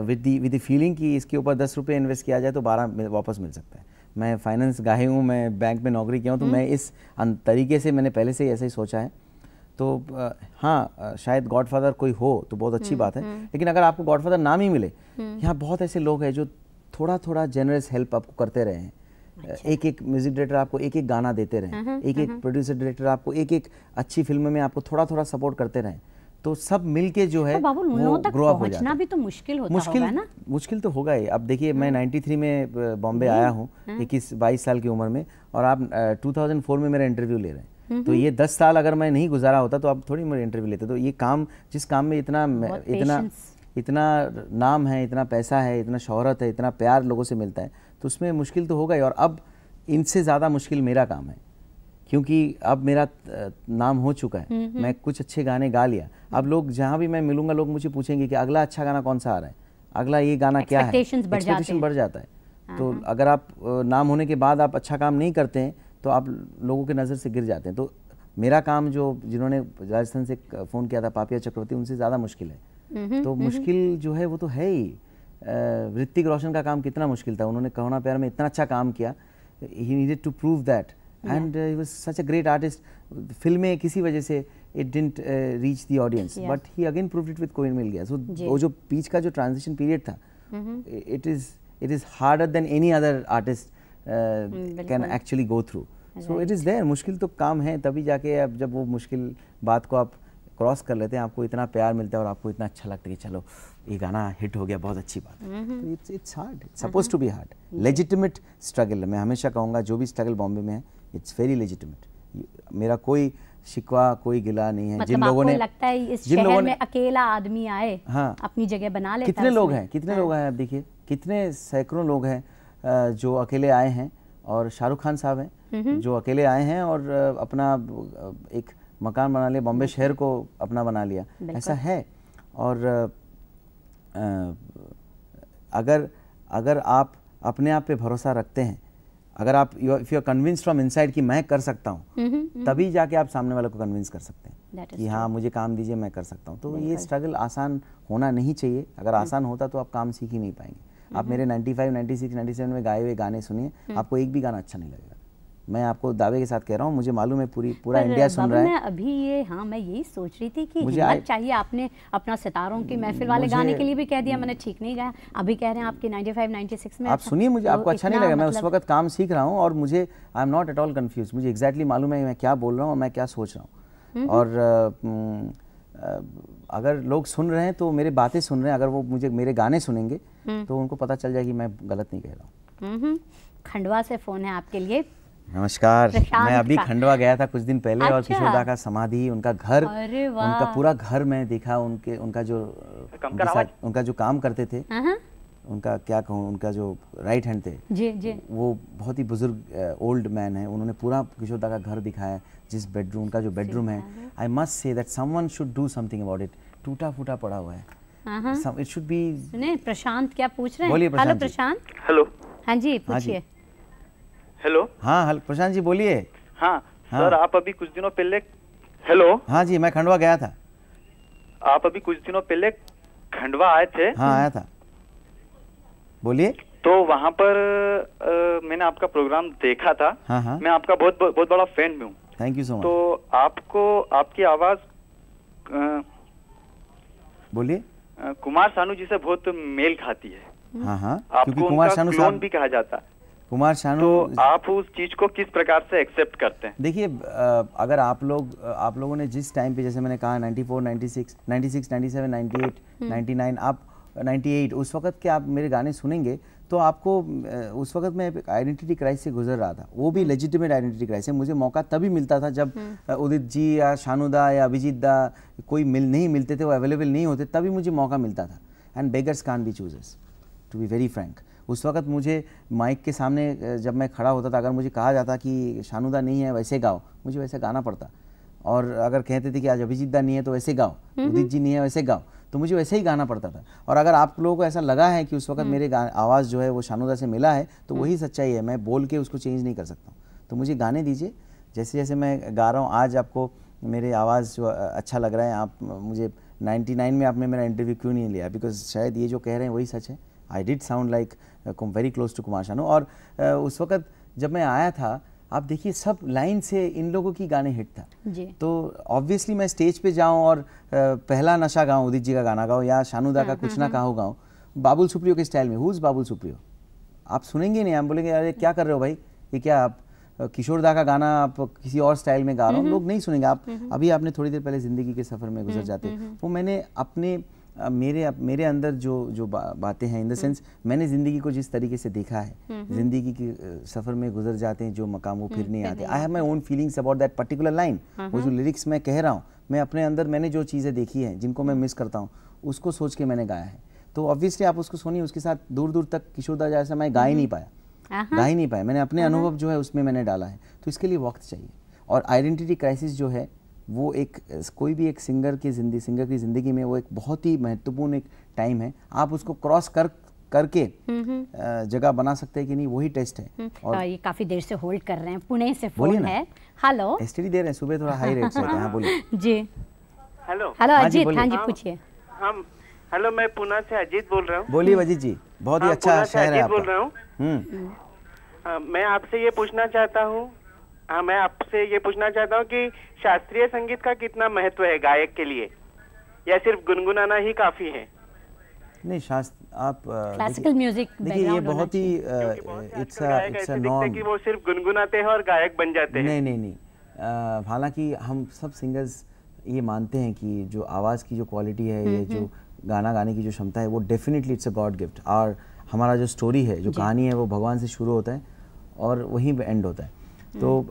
विद द फीलिंग कि इसके ऊपर 10 रुपये इन्वेस्ट किया जाए तो 12 वापस मिल सकता है। मैं फाइनेंस गाही हूँ, मैं बैंक में नौकरी किया हूँ, तो मैं इस तरीके से मैंने पहले से ही ऐसा ही सोचा है। तो हाँ, शायद गॉडफादर कोई हो तो बहुत अच्छी बात है, लेकिन अगर आपको गॉडफादर नाम ही मिले, यहाँ बहुत ऐसे लोग हैं जो थोड़ा थोड़ा जनरस हेल्प आपको करते रहे हैं। एक एक म्यूजिक डायरेक्टर आपको एक एक गाना देते रहे, एक एक प्रोड्यूसर डायरेक्टर आपको एक एक अच्छी फिल्म में आपको थोड़ा थोड़ा सपोर्ट करते रहे, तो सब मिलके जो है तो बाबुल उन वो लोगों तक ग्रो अप हो पहुंचना जाता है। भी तो मुश्किल होता होगा ना। मुश्किल तो होगा ही। अब देखिए मैं 93 में बॉम्बे आया हूँ 21-22 साल की उम्र में, और आप 2004 में मेरा इंटरव्यू ले रहे हैं। तो ये 10 साल अगर मैं नहीं गुजारा होता तो आप थोड़ी मेरे इंटरव्यू लेते। तो ये काम, जिस काम में इतना नाम है, इतना पैसा है, इतना शोहरत है, इतना प्यार लोगों से मिलता है, तो उसमें मुश्किल तो होगा ही। और अब इनसे ज़्यादा मुश्किल मेरा काम है, क्योंकि अब मेरा नाम हो चुका है, मैं कुछ अच्छे गाने गा लिया। अब लोग जहाँ भी मैं मिलूंगा लोग मुझे पूछेंगे कि अगला अच्छा गाना कौन सा आ रहा है, अगला ये गाना क्या है। एक्सपेक्टेशन बढ़ जाता है। तो अगर आप नाम होने के बाद आप अच्छा काम नहीं करते हैं तो आप लोगों के नज़र से गिर जाते हैं। तो मेरा काम, जो जिन्होंने राजस्थान से फ़ोन किया था पापिया चक्रवर्ती, उनसे ज़्यादा मुश्किल है। तो मुश्किल जो है वो तो है ही। ऋतिक रोशन का काम कितना मुश्किल था, उन्होंने कहो ना प्यार में इतना अच्छा काम किया, he needed to prove that, and he was such a great artist. फिल्में किसी वजह से it didn't reach the audience, but he again proved it with Koi Mil Gaya. So वो जो बीच का जो ट्रांजिशन पीरियड था, it is harder than any other artist can actually go through. So it is there. मुश्किल तो काम है, तभी जाके अब जब वो मुश्किल बात को आप क्रॉस कर लेते हैं, आपको इतना प्यार मिलता है और आपको इतना अच्छा लगता है कि चलो ये गाना हिट हो गया, बहुत अच्छी बात है। तो it's hard, it's suppose to be hard. Legitimate struggle, मैं हमेशा कहूँगा जो भी स्ट्रगल बॉम्बे में है, इट्स वेरी लेजिटिमेट। मेरा कोई शिकवा, कोई गिला नहीं है। मतलब जिन लोगों ने लगता है इस शहर में अकेला आदमी आए, हाँ, अपनी जगह बना लेता है। कितने लोग हैं, कितने लोग हैं, आप देखिए कितने सैकड़ों लोग हैं जो अकेले आए हैं। और शाहरुख खान साहब हैं जो अकेले आए हैं और अपना एक मकान बना लिया, बॉम्बे शहर को अपना बना लिया, ऐसा है। और अगर आप अपने आप पे भरोसा रखते हैं, अगर आप if you are convinced from inside कि मैं कर सकता हूँ, तभी जाके आप सामने वाले को कन्विंस कर सकते हैं कि हाँ मुझे काम दीजिए, मैं कर सकता हूँ। तो ये स्ट्रगल आसान होना नहीं चाहिए। अगर आसान होता तो आप काम सीख ही नहीं पाएंगे। आप मेरे 95, 96, 97 में गाए हुए गाने सुनिए, आपको एक भी गाना अच्छा नहीं लगेगा। मैं आपको दावे के साथ कह रहा हूँ, मुझे मालूम है पूरा इंडिया सुन रहा है। अभी ये मैं यही सोच रही थी कि हिम्मत चाहिए। आपने अपना सितारों की महफिल वाले गाने के लिए भी कह दिया, मैंने ठीक नहीं गाया। अभी कह रहे हैं आपके 95, 96 में आप सुनिए, मुझे आपको अच्छा नहीं लगा। मैं उस वक्त काम सीख रहा हूँ और मुझे आई am not at all confuse. मुझे एग्जैक्टली मालूम है मैं क्या बोल रहा हूँ और मैं क्या सोच रहा हूँ। और अगर लोग सुन रहे हैं तो मेरे बातें सुन रहे हैं, अगर वो मुझे मेरे गाने सुनेंगे तो उनको पता चल जाएगी मैं गलत नहीं कह रहा हूँ। खंडवा से फोन है आपके लिए। नमस्कार। मैं अभी खंडवा गया था कुछ दिन पहले। और किशोरदा का समाधि, उनका घर, उनका पूरा घर मैं देखा। उनका जो काम करते थे, उनका क्या कहूँ, उनका जो राइट हैंड थे जी, वो बहुत ही बुजुर्ग ओल्ड मैन है। उन्होंने पूरा किशोरदा का घर दिखाया, जिस बेडरूम, उनका जो बेडरूम है। I must say that someone should do something about it. टूटा फूटा पड़ा हुआ है। It should be. सुनिए प्रशांत क्या पूछ रहे हैं। बोलिए हेलो प्रशांत। हेलो। हाँ जी पूछिए। हेलो। हाँ प्रशांत जी बोलिए। हाँ सर, आप अभी कुछ दिनों पहले। हेलो। हाँ जी, मैं खंडवा गया था। आप अभी कुछ दिनों पहले खंडवा आए थे? हाँ आया था, बोलिए। तो वहाँ पर मैंने आपका प्रोग्राम देखा था। हाँ। मैं आपका बहुत बड़ा फैन भी हूँ। Thank you so much. तो आपको आपकी आवाज बोलिए कुमार सानू जी से बहुत मेल खाती है। हाँ, क्योंकि कुमार सानू साहब भी कहा जाता है। कुमार सानू। तो आप उस चीज को किस प्रकार से एक्सेप्ट करते हैं? देखिए, अगर आप लोगों ने जिस टाइम पे, जैसे मैंने कहा 94, 96, 97, 98, 99, आप 98, उस वक्त के आप मेरे गाने सुनेंगे तो आपको उस वक्त मैं आइडेंटिटी क्राइसिस से गुजर रहा था। वो भी लेजिटिमेट आइडेंटिटी क्राइसिस। मुझे मौका तभी मिलता था जब उदित जी या शानुदा या अभिजीत दा कोई नहीं मिलते थे, वो अवेलेबल नहीं होते, तभी मुझे मौका मिलता था। And beggars can't be choosers, to be very frank. उस वक्त मुझे माइक के सामने जब मैं खड़ा होता था, अगर मुझे कहा जाता कि शानुदा नहीं है वैसे गाओ, मुझे वैसे गाना पड़ता। और अगर कहते थे कि आज अभिजीत दा नहीं है तो वैसे गाओ, उदित जी नहीं है वैसे गाओ, तो मुझे वैसे ही गाना पड़ता था। और अगर आप लोगों को ऐसा लगा है कि उस वक्त मेरे आवाज़ जो है वो शानुदा से मिला है, तो वही सच्चाई है। मैं बोल के उसको चेंज नहीं कर सकता हूँ। तो मुझे गाने दीजिए, जैसे जैसे मैं गा रहा हूँ। आज आपको मेरे आवाज़ जो अच्छा लग रहा है, आप मुझे 99 में आपने मेरा इंटरव्यू क्यों नहीं लिया? बिकॉज शायद ये जो कह रहे हैं वही सच है। I did sound like very close to Kumar Shanu. और उस वक्त जब मैं आया था, आप देखिए सब लाइन से इन लोगों की गाने हिट था जी। तो ऑब्वियसली मैं स्टेज पे जाऊं और पहला नशा गाऊं, उदित जी का गाना गाऊं या शानुदा का कुछ ना कहो गाऊं, बाबुल सुप्रियो के स्टाइल में। Who is Babul Supriyo? आप सुनेंगे नहीं, आप बोलेंगे अरे क्या कर रहे हो भाई, ये क्या आप किशोर दा का गाना आप किसी और स्टाइल में गा रहा हूँ, लोग नहीं सुनेंगे। आप अभी आपने थोड़ी देर पहले ज़िंदगी के सफ़र में गुजर जाते, वो मैंने अपने मेरे अंदर जो बातें हैं, इन द सेंस मैंने ज़िंदगी को जिस तरीके से देखा है, ज़िंदगी के सफ़र में गुजर जाते हैं जो मकाम वो फिर नहीं आते। I have my own feelings about that particular line. वो जो लिरिक्स मैं कह रहा हूँ, मैं अपने अंदर मैंने जो चीज़ें देखी हैं जिनको मैं मिस करता हूँ, उसको सोच के मैंने गाया है। तो ऑब्वियसली आप उसको सुनिए, उसके साथ दूर दूर तक किशोर दा जैसा मैं गा ही नहीं पाया, मैंने अपने अनुभव जो है उसमें मैंने डाला है। तो इसके लिए वक्त चाहिए। और आइडेंटिटी क्राइसिस जो है वो एक कोई भी एक सिंगर की ज़िंदगी में वो एक बहुत ही महत्वपूर्ण एक टाइम है। आप उसको क्रॉस करके जगह बना सकते हैं कि नहीं, वही टेस्ट है। और ये काफ़ी देर से होल्ड कर रहे हैं, पुणे से फोन है। हेलो, एसटीडी दे रहे हैं, सुबह थोड़ा हाई रेट से होता है। हाँ बोलिए जी। हेलो अजीत, हाँ जी पूछिए। हम हेलो, मैं पुणे से अजीत बोल रहा हूँ। बोलिए अजीत जी, बहुत ही अच्छा शहर है आपका। बोल रहा हूँ। मैं आपसे ये पूछना चाहता हूँ कि शास्त्रीय संगीत का कितना महत्व है गायक के लिए, या सिर्फ गुनगुनाना ही काफी है? नहीं, आप क्लासिकल म्यूजिक देखिए, ये बहुत ही इट्स अ नॉर्म कि वो सिर्फ गुनगुनाते हैं और गायक बन जाते हैं। नहीं। हालांकि हम सब सिंगर्स ये मानते हैं कि जो आवाज़ की जो क्वालिटी है, ये जो गाना गाने की जो क्षमता है, वो definitely it's a God gift. और हमारा जो स्टोरी है, जो कहानी है, वो भगवान से शुरू होता है और वहीं पे एंड होता है। तो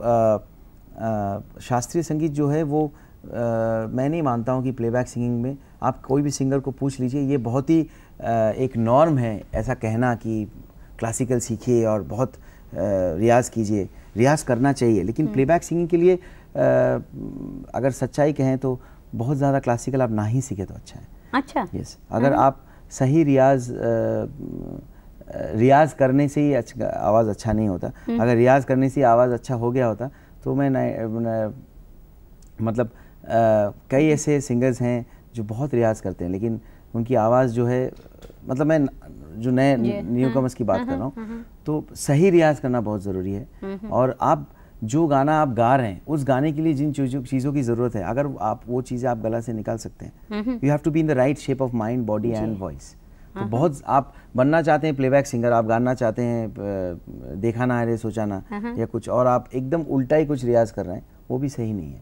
शास्त्रीय संगीत जो है वो मैं नहीं मानता हूँ कि प्लेबैक सिंगिंग में, आप कोई भी सिंगर को पूछ लीजिए, ये बहुत ही एक नॉर्म है ऐसा कहना कि क्लासिकल सीखिए और बहुत रियाज़ कीजिए। रियाज़ करना चाहिए, लेकिन प्लेबैक सिंगिंग के लिए अगर सच्चाई कहें तो बहुत ज़्यादा क्लासिकल आप ना ही सीखे तो अच्छा है। अच्छा, यस, अगर आप सही रियाज करने से ही आवाज़ अच्छा नहीं होता। अगर रियाज करने से आवाज़ अच्छा हो गया होता तो मैं मतलब कई ऐसे सिंगर्स हैं जो बहुत रियाज करते हैं, लेकिन उनकी आवाज़ जो है, मतलब मैं जो नए न्यूकमर्स की बात कर रहा हूँ, तो सही रियाज करना बहुत ज़रूरी है। और आप जो गाना आप गा रहे हैं, उस गाने के लिए जिन चीज़ों की ज़रूरत है, अगर आप वो चीज़ें आप गला से निकाल सकते हैं, you have to be in the right shape of mind, body and voice. तो बहुत आप बनना चाहते हैं प्लेबैक सिंगर, आप गाना चाहते हैं देखा ना है सोचा ना या कुछ, और आप एकदम उल्टा ही कुछ रियाज कर रहे हैं, वो भी सही नहीं है।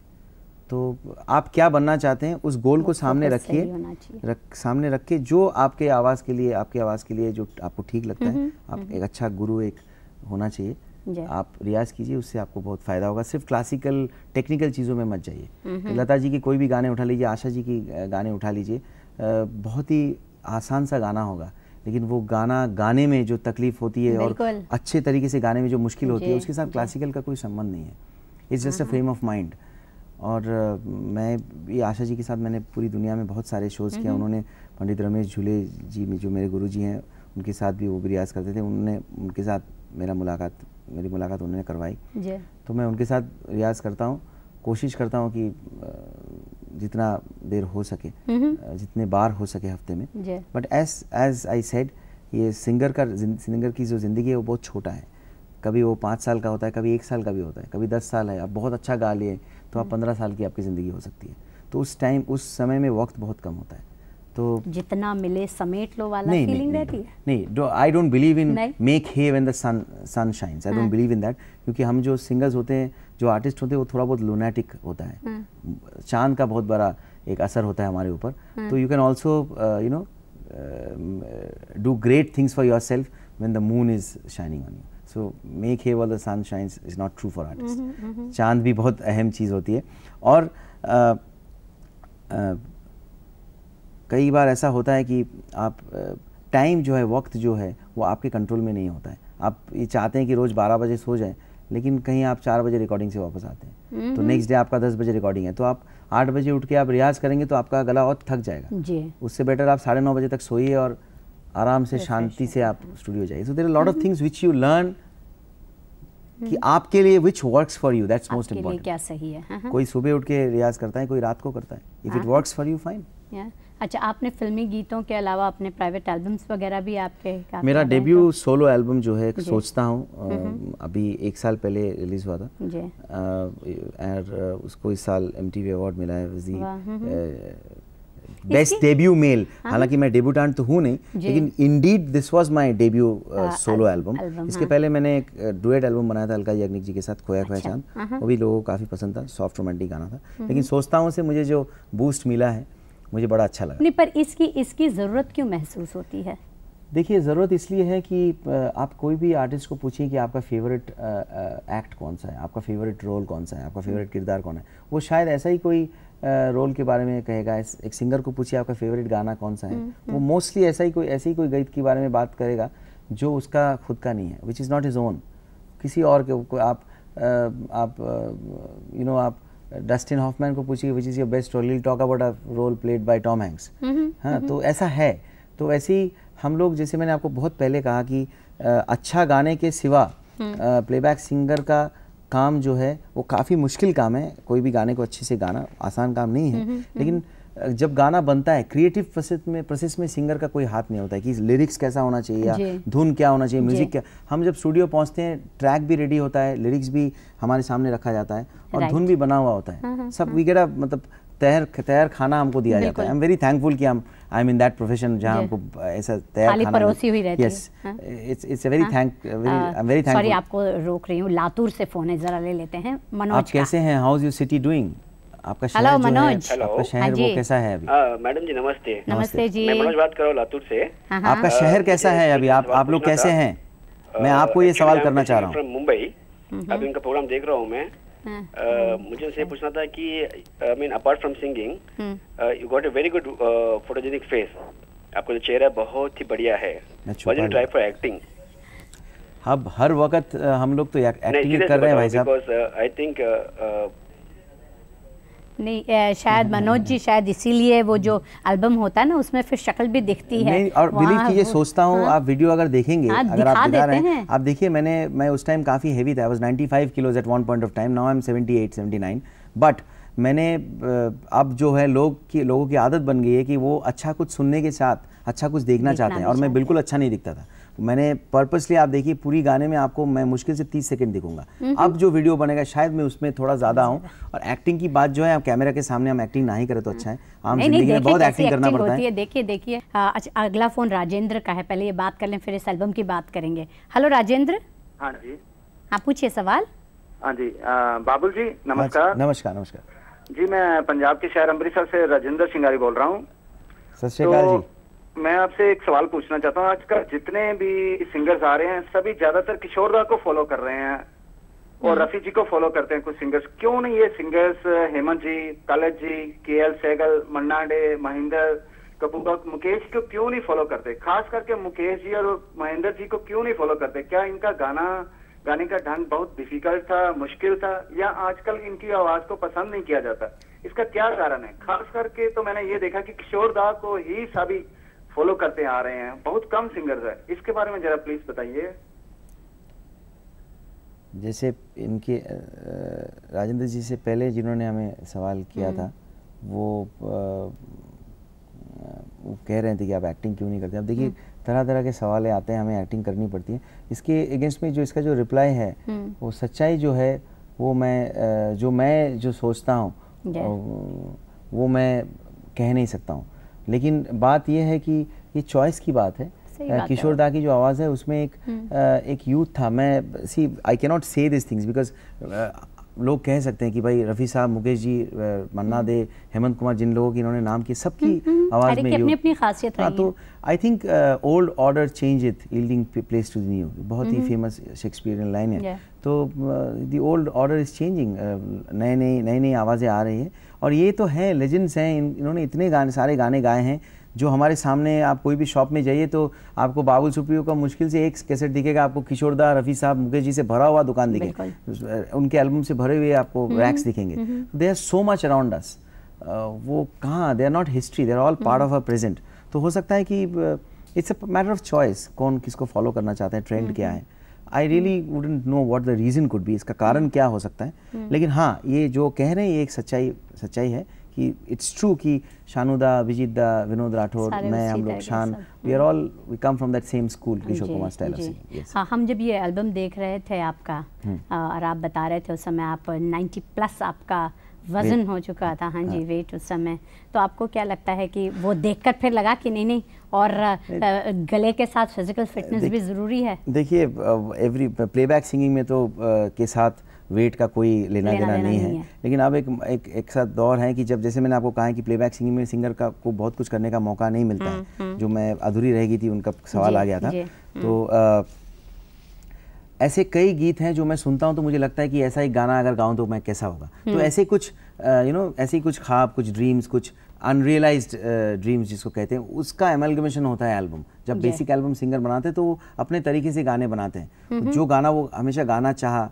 तो आप क्या बनना चाहते हैं, उस गोल को सामने रखिए, सामने रख के जो आपके आवाज़ के लिए जो आपको ठीक लगता है, आप एक अच्छा गुरु एक होना चाहिए। आप रियाज कीजिए, उससे आपको बहुत फ़ायदा होगा। सिर्फ क्लासिकल टेक्निकल चीज़ों में मत जाइए। लता जी की कोई भी गाने उठा लीजिए, आशा जी की गाने उठा लीजिए, बहुत ही आसान सा गाना होगा, लेकिन वो गाना गाने में जो तकलीफ होती है और अच्छे तरीके से गाने में जो मुश्किल होती है, उसके साथ क्लासिकल का कोई संबंध नहीं है। It's just a frame of mind. और मैं ये आशा जी के साथ मैंने पूरी दुनिया में बहुत सारे शोज़ किया। उन्होंने पंडित रमेश झूले जी जो मेरे गुरु जी हैं, उनके साथ भी वो भी रियाज़ करते थे। उनके साथ मेरी मुलाकात उन्होंने करवाई, तो मैं उनके साथ रियाज़ करता हूँ। कोशिश करता हूँ कि जितना देर हो सके, जितने बार हो सके हफ्ते में। बट एज आई सेड, ये सिंगर की जो ज़िंदगी है वो बहुत छोटा है। कभी वो 5 साल का होता है, कभी 1 साल का भी होता है, कभी 10 साल है। आप बहुत अच्छा गा लिए तो आप 15 साल की आपकी ज़िंदगी हो सकती है। तो उस समय में वक्त बहुत कम होता है। तो जितना मिले समेट लो वाला फीलिंग रहती है। नहीं, I don't believe in make hay when the sun shines. I don't believe in that, क्योंकि हम जो सिंगर्स होते हैं, जो आर्टिस्ट होते हैं, वो थोड़ा बहुत लुनेटिक होता है। चांद का बहुत बड़ा एक असर होता है हमारे ऊपर। तो you can also you know do great things for yourself when the moon is shining on you. So make hay when the sun shines is not true for artist. चांद भी बहुत अहम चीज़ होती है। और कई बार ऐसा होता है कि आप टाइम जो है, वक्त जो है, वो आपके कंट्रोल में नहीं होता है। आप ये चाहते हैं कि रोज़ 12 बजे सो जाएं, लेकिन कहीं आप 4 बजे रिकॉर्डिंग से वापस आते हैं, तो नेक्स्ट डे आपका 10 बजे रिकॉर्डिंग है, तो आप 8 बजे उठ के आप रियाज करेंगे तो आपका गला और थक जाएगा। उससे बेटर आप 9:30 बजे तक सोइए और आराम से शांति से आप स्टूडियो जाइए। So there are lot of things which you learn कि आपके लिए which works for you, that's most important. क्या सही है। कोई सुबह उठ के रियाज करता है, कोई रात को करता है। If it works for you, fine. अच्छा, आपने फिल्मी गीतों के अलावा अपने प्राइवेट एल्बम्स वगैरह भी आपके? मेरा डेब्यू सोलो एल्बम जो है, सोचता हूँ, अभी 1 साल पहले रिलीज हुआ था और उसको इस साल MTV अवार्ड मिला है। Best debut male. हालांकि मैं डेब्यूटेंट तो हूँ नहीं, लेकिन indeed this was my debut solo album. इसके पहले मैंने एक डुएट एल्बम बनाया था अलका याग्निक जी के साथ, खोया खोया चांद, वो भी लोगों को काफ़ी पसंद था, सॉफ्ट रोमांटिक गाना था। लेकिन सोचता हूँ से मुझे जो बूस्ट मिला है मुझे बड़ा अच्छा लगा। नहीं, पर इसकी ज़रूरत क्यों महसूस होती है? देखिए, ज़रूरत इसलिए है कि आप कोई भी आर्टिस्ट को पूछिए कि आपका फेवरेट एक्ट कौन सा है, आपका फेवरेट रोल कौन सा है, आपका फेवरेट किरदार कौन है, वो शायद ऐसा ही कोई रोल के बारे में कहेगा। एक सिंगर को पूछिए आपका फेवरेट गाना कौन सा है, वो मोस्टली ऐसी कोई गीत के बारे में बात करेगा जो उसका खुद का नहीं है, which is not his own. किसी और के आप डस्टिन हॉफमैन को पूछिए which is your best role, will talk about a role played by Tom Hanks. हाँ, तो ऐसा है। तो ऐसे ही हम लोग, जैसे मैंने आपको बहुत पहले कहा कि अच्छा गाने के सिवा प्लेबैक सिंगर का काम जो है वो काफ़ी मुश्किल काम है। कोई भी गाने को अच्छे से गाना आसान काम नहीं है, लेकिन जब गाना बनता है क्रिएटिव प्रोसेस में सिंगर का कोई हाथ नहीं होता है कि लिरिक्स कैसा होना चाहिए या धुन क्या होना चाहिए, म्यूजिक क्या। हम जब स्टूडियो पहुंचते हैं, ट्रैक भी रेडी होता है, लिरिक्स भी हमारे सामने रखा जाता है और धुन भी बना हुआ होता है, सब वी गेट अ मतलब तैयार खाना हमको दिया जाता है। आई एम वेरी थैंकफुल कि I am in that profession जहां हमको ऐसा तैयार खाना परोसी हुई रहती है। Yes, it's a very I am very thankful. Sorry, आपको रोक रही हूँ, लातूर से फोन है, जरा ले लेते हैं मनोज। आप कैसे हैं? How is your city doing? आपका शहर हेलो जो है, मनोज। आपका शहर वो कैसा है अभी? मैडम जी नमस्ते। नमस्ते जी, मैं मनोज बात कर रहा हूँ लातूर से। आपका शहर कैसा है अभी? आप लोग कैसे हैं? मैं आपको ये सवाल करना चाह रहा हूँ। फ्रॉम मुंबई, अभी इनका प्रोग्राम देख रहा हूँ मैं। मुझे उनसे पूछना था कि I mean apart from singing you got a very good photogenic face, आपका जो चेहरा बहुत ही बढ़िया है। What you try for acting? अब हर वक्त हम लोग तो एक्टिंग कर रहे हैं भाई साहब। बिकॉज़ आई थिंक नहीं, शायद मनोज जी, शायद इसीलिए वो जो एल्बम होता है ना उसमें फिर शक्ल भी दिखती है। नहीं, और बिलीव कीजिए, सोचता हूँ आप वीडियो अगर देखेंगे, अगर आप दिखा रहे हैं, आप देखिए, मैं उस टाइम काफ़ी हेवी था। I was 95 kilos at one point of time, now I am 78 79। But मैंने अब जो है लोगों की आदत बन गई है कि वो अच्छा कुछ सुनने के साथ अच्छा कुछ देखना चाहते हैं, और मैं बिल्कुल अच्छा नहीं दिखता था। मैंने पर्पसली, आप देखिए पूरी गाने में आपको मैं मुश्किल से 30 सेकंड दिखूंगा। अब जो वीडियो बनेगा शायद मैं उसमें थोड़ा ज़्यादा हूँ। और एक्टिंग की बात जो है, आप कैमरा के सामने हम एक्टिंग नहीं करे तो अच्छा है, आम जिंदगी में बहुत एक्टिंग करना पड़ता है। देखिए अच्छा, अगला फ़ोन राजेंद्र का है, पहले ये बात कर लें फिर इस एल्बम की बात करेंगे। हेलो राजेंद्र। हाँ जी, आप पूछिए सवाल। हाँ जी, बाबुल जी नमस्कार। नमस्कार। नमस्कार जी, मैं पंजाब के शहर अमृतसर से राजेंद्र सिंगारी बोल रहा हूँ। सत श्री अकाल जी। मैं आपसे एक सवाल पूछना चाहता हूँ। आजकल जितने भी सिंगर्स आ रहे हैं सभी ज्यादातर किशोर दा को फॉलो कर रहे हैं और रफी जी को फॉलो करते हैं कुछ सिंगर्स। क्यों नहीं ये सिंगर्स हेमंत जी, कलश जी, केएल सहगल, मन्ना डे, महेंद्र कपूर, मुकेश को क्यों नहीं फॉलो करते? खास करके मुकेश जी और महेंद्र जी को क्यों नहीं फॉलो करते? क्या इनका गाने का ढंग बहुत डिफिकल्ट था, मुश्किल था, या आजकल इनकी आवाज को पसंद नहीं किया जाता? इसका क्या कारण है? खास करके तो मैंने ये देखा कि किशोर दा को ही सभी फॉलो करते आ रहे हैं, बहुत कम सिंगर्स है। इसके बारे में जरा प्लीज बताइए। जैसे इनके राजेंद्र जी से पहले जिन्होंने हमें सवाल किया था, वो कह रहे थे कि आप एक्टिंग क्यों नहीं करते। अब देखिए, तरह तरह के सवाल आते हैं, हमें एक्टिंग करनी पड़ती है। इसके अगेंस्ट में जो इसका जो रिप्लाई है, वो सच्चाई जो है, वो मैं जो सोचता हूँ वो मैं कह नहीं सकता हूँ। लेकिन बात यह है कि ये चॉइस की बात है। किशोर दा की जो आवाज़ है उसमें एक यूथ था। मैं आई कैन नॉट से दिस थिंग्स बिकॉज लोग कह सकते हैं कि भाई रफ़ी साहब, मुकेश जी, मन्ना दे, हेमंत कुमार, जिन लोगों की इन्होंने नाम किए, सबकी आवाज़ में अपनी खासियत रही है। तो I think old order change it yielding place to the new, बहुत ही फेमस शेक्सपियरियन लाइन है। तो the old order is changing, नई आवाज़ें आ रही हैं। और ये तो हैं, लेजेंड्स हैं, इन्होंने इतने सारे गाने गाए हैं जो हमारे सामने। आप कोई भी शॉप में जाइए तो आपको बाबुल सुप्रियो का मुश्किल से एक कैसेट दिखेगा, आपको किशोर दा, रफ़ी साहब, मुकेश जी से भरा हुआ दुकान दिखेगा, उनके एल्बम से भरे हुए आपको रैक्स दिखेंगे। They are so much around us. वो कहाँ, they are not history, they are all part of a present. तो हो सकता है कि it's a matter of choice, कौन किसको फॉलो करना चाहते हैं, ट्रेंड क्या है। I really wouldn't know what the reason could be, इसका कारण क्या हो सकता है। लेकिन हाँ, ये जो कह रहे हैं ये एक सच्चाई है कि इट्स ट्रू कि शानुदा, विजित दा, विनोद राठौर, मैं, हम लोग Shan, we come from that same school, Kishore Kumar style of singing. हाँ, हम जब ये एल्बम देख रहे थे आपका, और आप बता रहे थे उस समय आप 90+ आपका वजन हो चुका था, हाँ जी, वेट उस समय। तो आपको क्या लगता है कि वो देखकर फिर लगा कि नहीं और गले के साथ फिजिकल फिटनेस भी ज़रूरी है? देखिए, एवरी प्लेबैक सिंगिंग में तो के साथ वेट का कोई लेना देना नहीं है, लेकिन अब एक साथ दौर है कि जब, जैसे मैंने आपको कहा है कि प्लेबैक सिंगिंग में सिंगर का को बहुत कुछ करने का मौका नहीं मिलता है, जो मैं अधूरी रह गई थी, उनका सवाल आ गया था। तो ऐसे कई गीत हैं जो मैं सुनता हूं तो मुझे लगता है कि ऐसा ही गाना अगर गाऊं तो मैं कैसा होगा। तो ऐसे कुछ ऐसे कुछ ख्वाब, कुछ ड्रीम्स, कुछ अनरियलाइज्ड ड्रीम्स जिसको कहते हैं, उसका एमलगमेशन होता है एल्बम। जब बेसिक एल्बम सिंगर बनाते हैं तो वो अपने तरीके से गाने बनाते हैं, जो गाना वो हमेशा गाना चाहा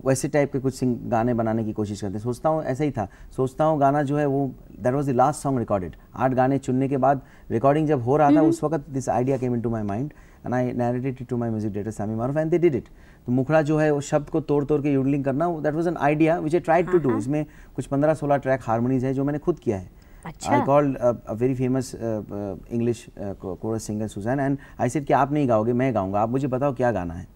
वैसे टाइप के कुछ गाने बनाने की कोशिश करते हैं। सोचता हूँ ऐसा ही था, सोचता हूँ गाना जो है वो that was the last song recorded. 8 गाने चुनने के बाद रिकॉर्डिंग जब हो रहा था उस वक्त this idea came into my mind and I narrated it to my music director Sami Maroof and they did it. तो मुखड़ा जो है वो शब्द को तोड़ तोड़ के यूडलिंग करना, that was an idea which I tried to do. इसमें कुछ 15-16 ट्रैक हार्मोनीज है जो मैंने खुद किया है। I called a very famous English chorus singer Suzanne and I said कि आप नहीं गाओगे, मैं गाऊंगा, आप मुझे बताओ क्या गाना है।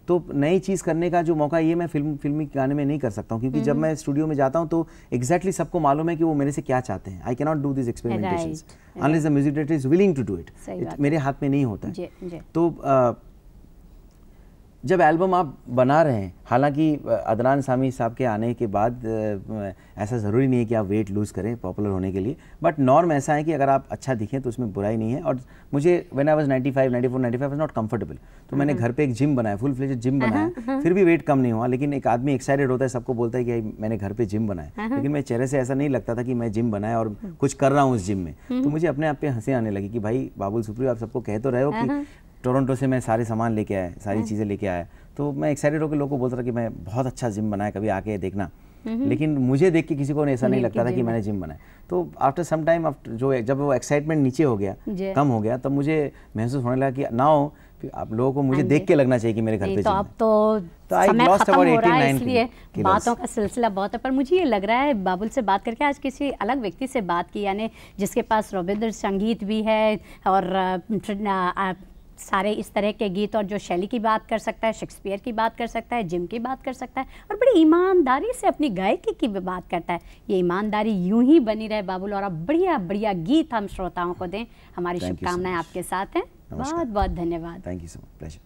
तो नई चीज़ करने का जो मौका ये मैं फिल्मी गाने में नहीं कर सकता हूँ, क्योंकि जब मैं स्टूडियो में जाता हूँ तो एग्जैक्टली सबको मालूम है कि वो मेरे से क्या चाहते हैं। I can not do this experimentations unless the music director is willing to do it. मेरे हाथ में नहीं होता है। तो जब एल्बम आप बना रहे हैं, हालांकि अदनान सामी साहब के आने के बाद ऐसा ज़रूरी नहीं है कि आप वेट लूज़ करें पॉपुलर होने के लिए, बट नॉर्म ऐसा है कि अगर आप अच्छा दिखें तो उसमें बुराई नहीं है। और मुझे when I was 94 was not comfortable, तो मैंने घर पे एक जिम बनाया, फुल फ्लेजेड जिम बनाया, फिर भी वेट कम नहीं हुआ। लेकिन एक आदमी एक्साइटेड होता है, सबको बोलता है कि मैंने घर पे जिम बनाया, लेकिन मेरे चेहरे से ऐसा नहीं लगता था कि मैं जिम बनाया और कुछ कर रहा हूँ उस जिम में। तो मुझे अपने आप पे हंसी आने लगी कि भाई बाबुल सुप्रियो, आप सबको कह तो रहे हो कि टोरंटो से मैं सारे सामान लेके आया, सारी चीज़ें लेके आया, तो मैं एक्साइटेड होकर लोगों को बोलता था कि मैं बहुत अच्छा जिम बनाया, कभी आके देखना। लेकिन मुझे देख के किसी को ऐसा नहीं लगता था कि मैंने जिम बनाया। तो आफ्टर सम टाइम, जब वो एक्साइटमेंट नीचे हो गया, कम हो गया, तब मुझे महसूस होने लगा कि नाउ आप लोगों को मुझे देख के लगना चाहिए कि मेरे घर पे जिम है। तो समय खत्म हो रहा है, इसलिए बातों का सिलसिला बहुत है। पर मुझे ये लग रहा है बाबुल से बात करके आज किसी अलग व्यक्ति से बात की, यानी जिसके पास रविंद्र संगीत भी है और सारे इस तरह के गीत, और जो शैली की बात कर सकता है, शेक्सपियर की बात कर सकता है, जिम की बात कर सकता है, और बड़ी ईमानदारी से अपनी गायकी की भी बात करता है। ये ईमानदारी यूं ही बनी रहे बाबुल, और अब बढ़िया बढ़िया गीत हम श्रोताओं को दें। हमारी शुभकामनाएं आपके साथ हैं। बहुत बहुत धन्यवाद। Thank you so much. Pleasure.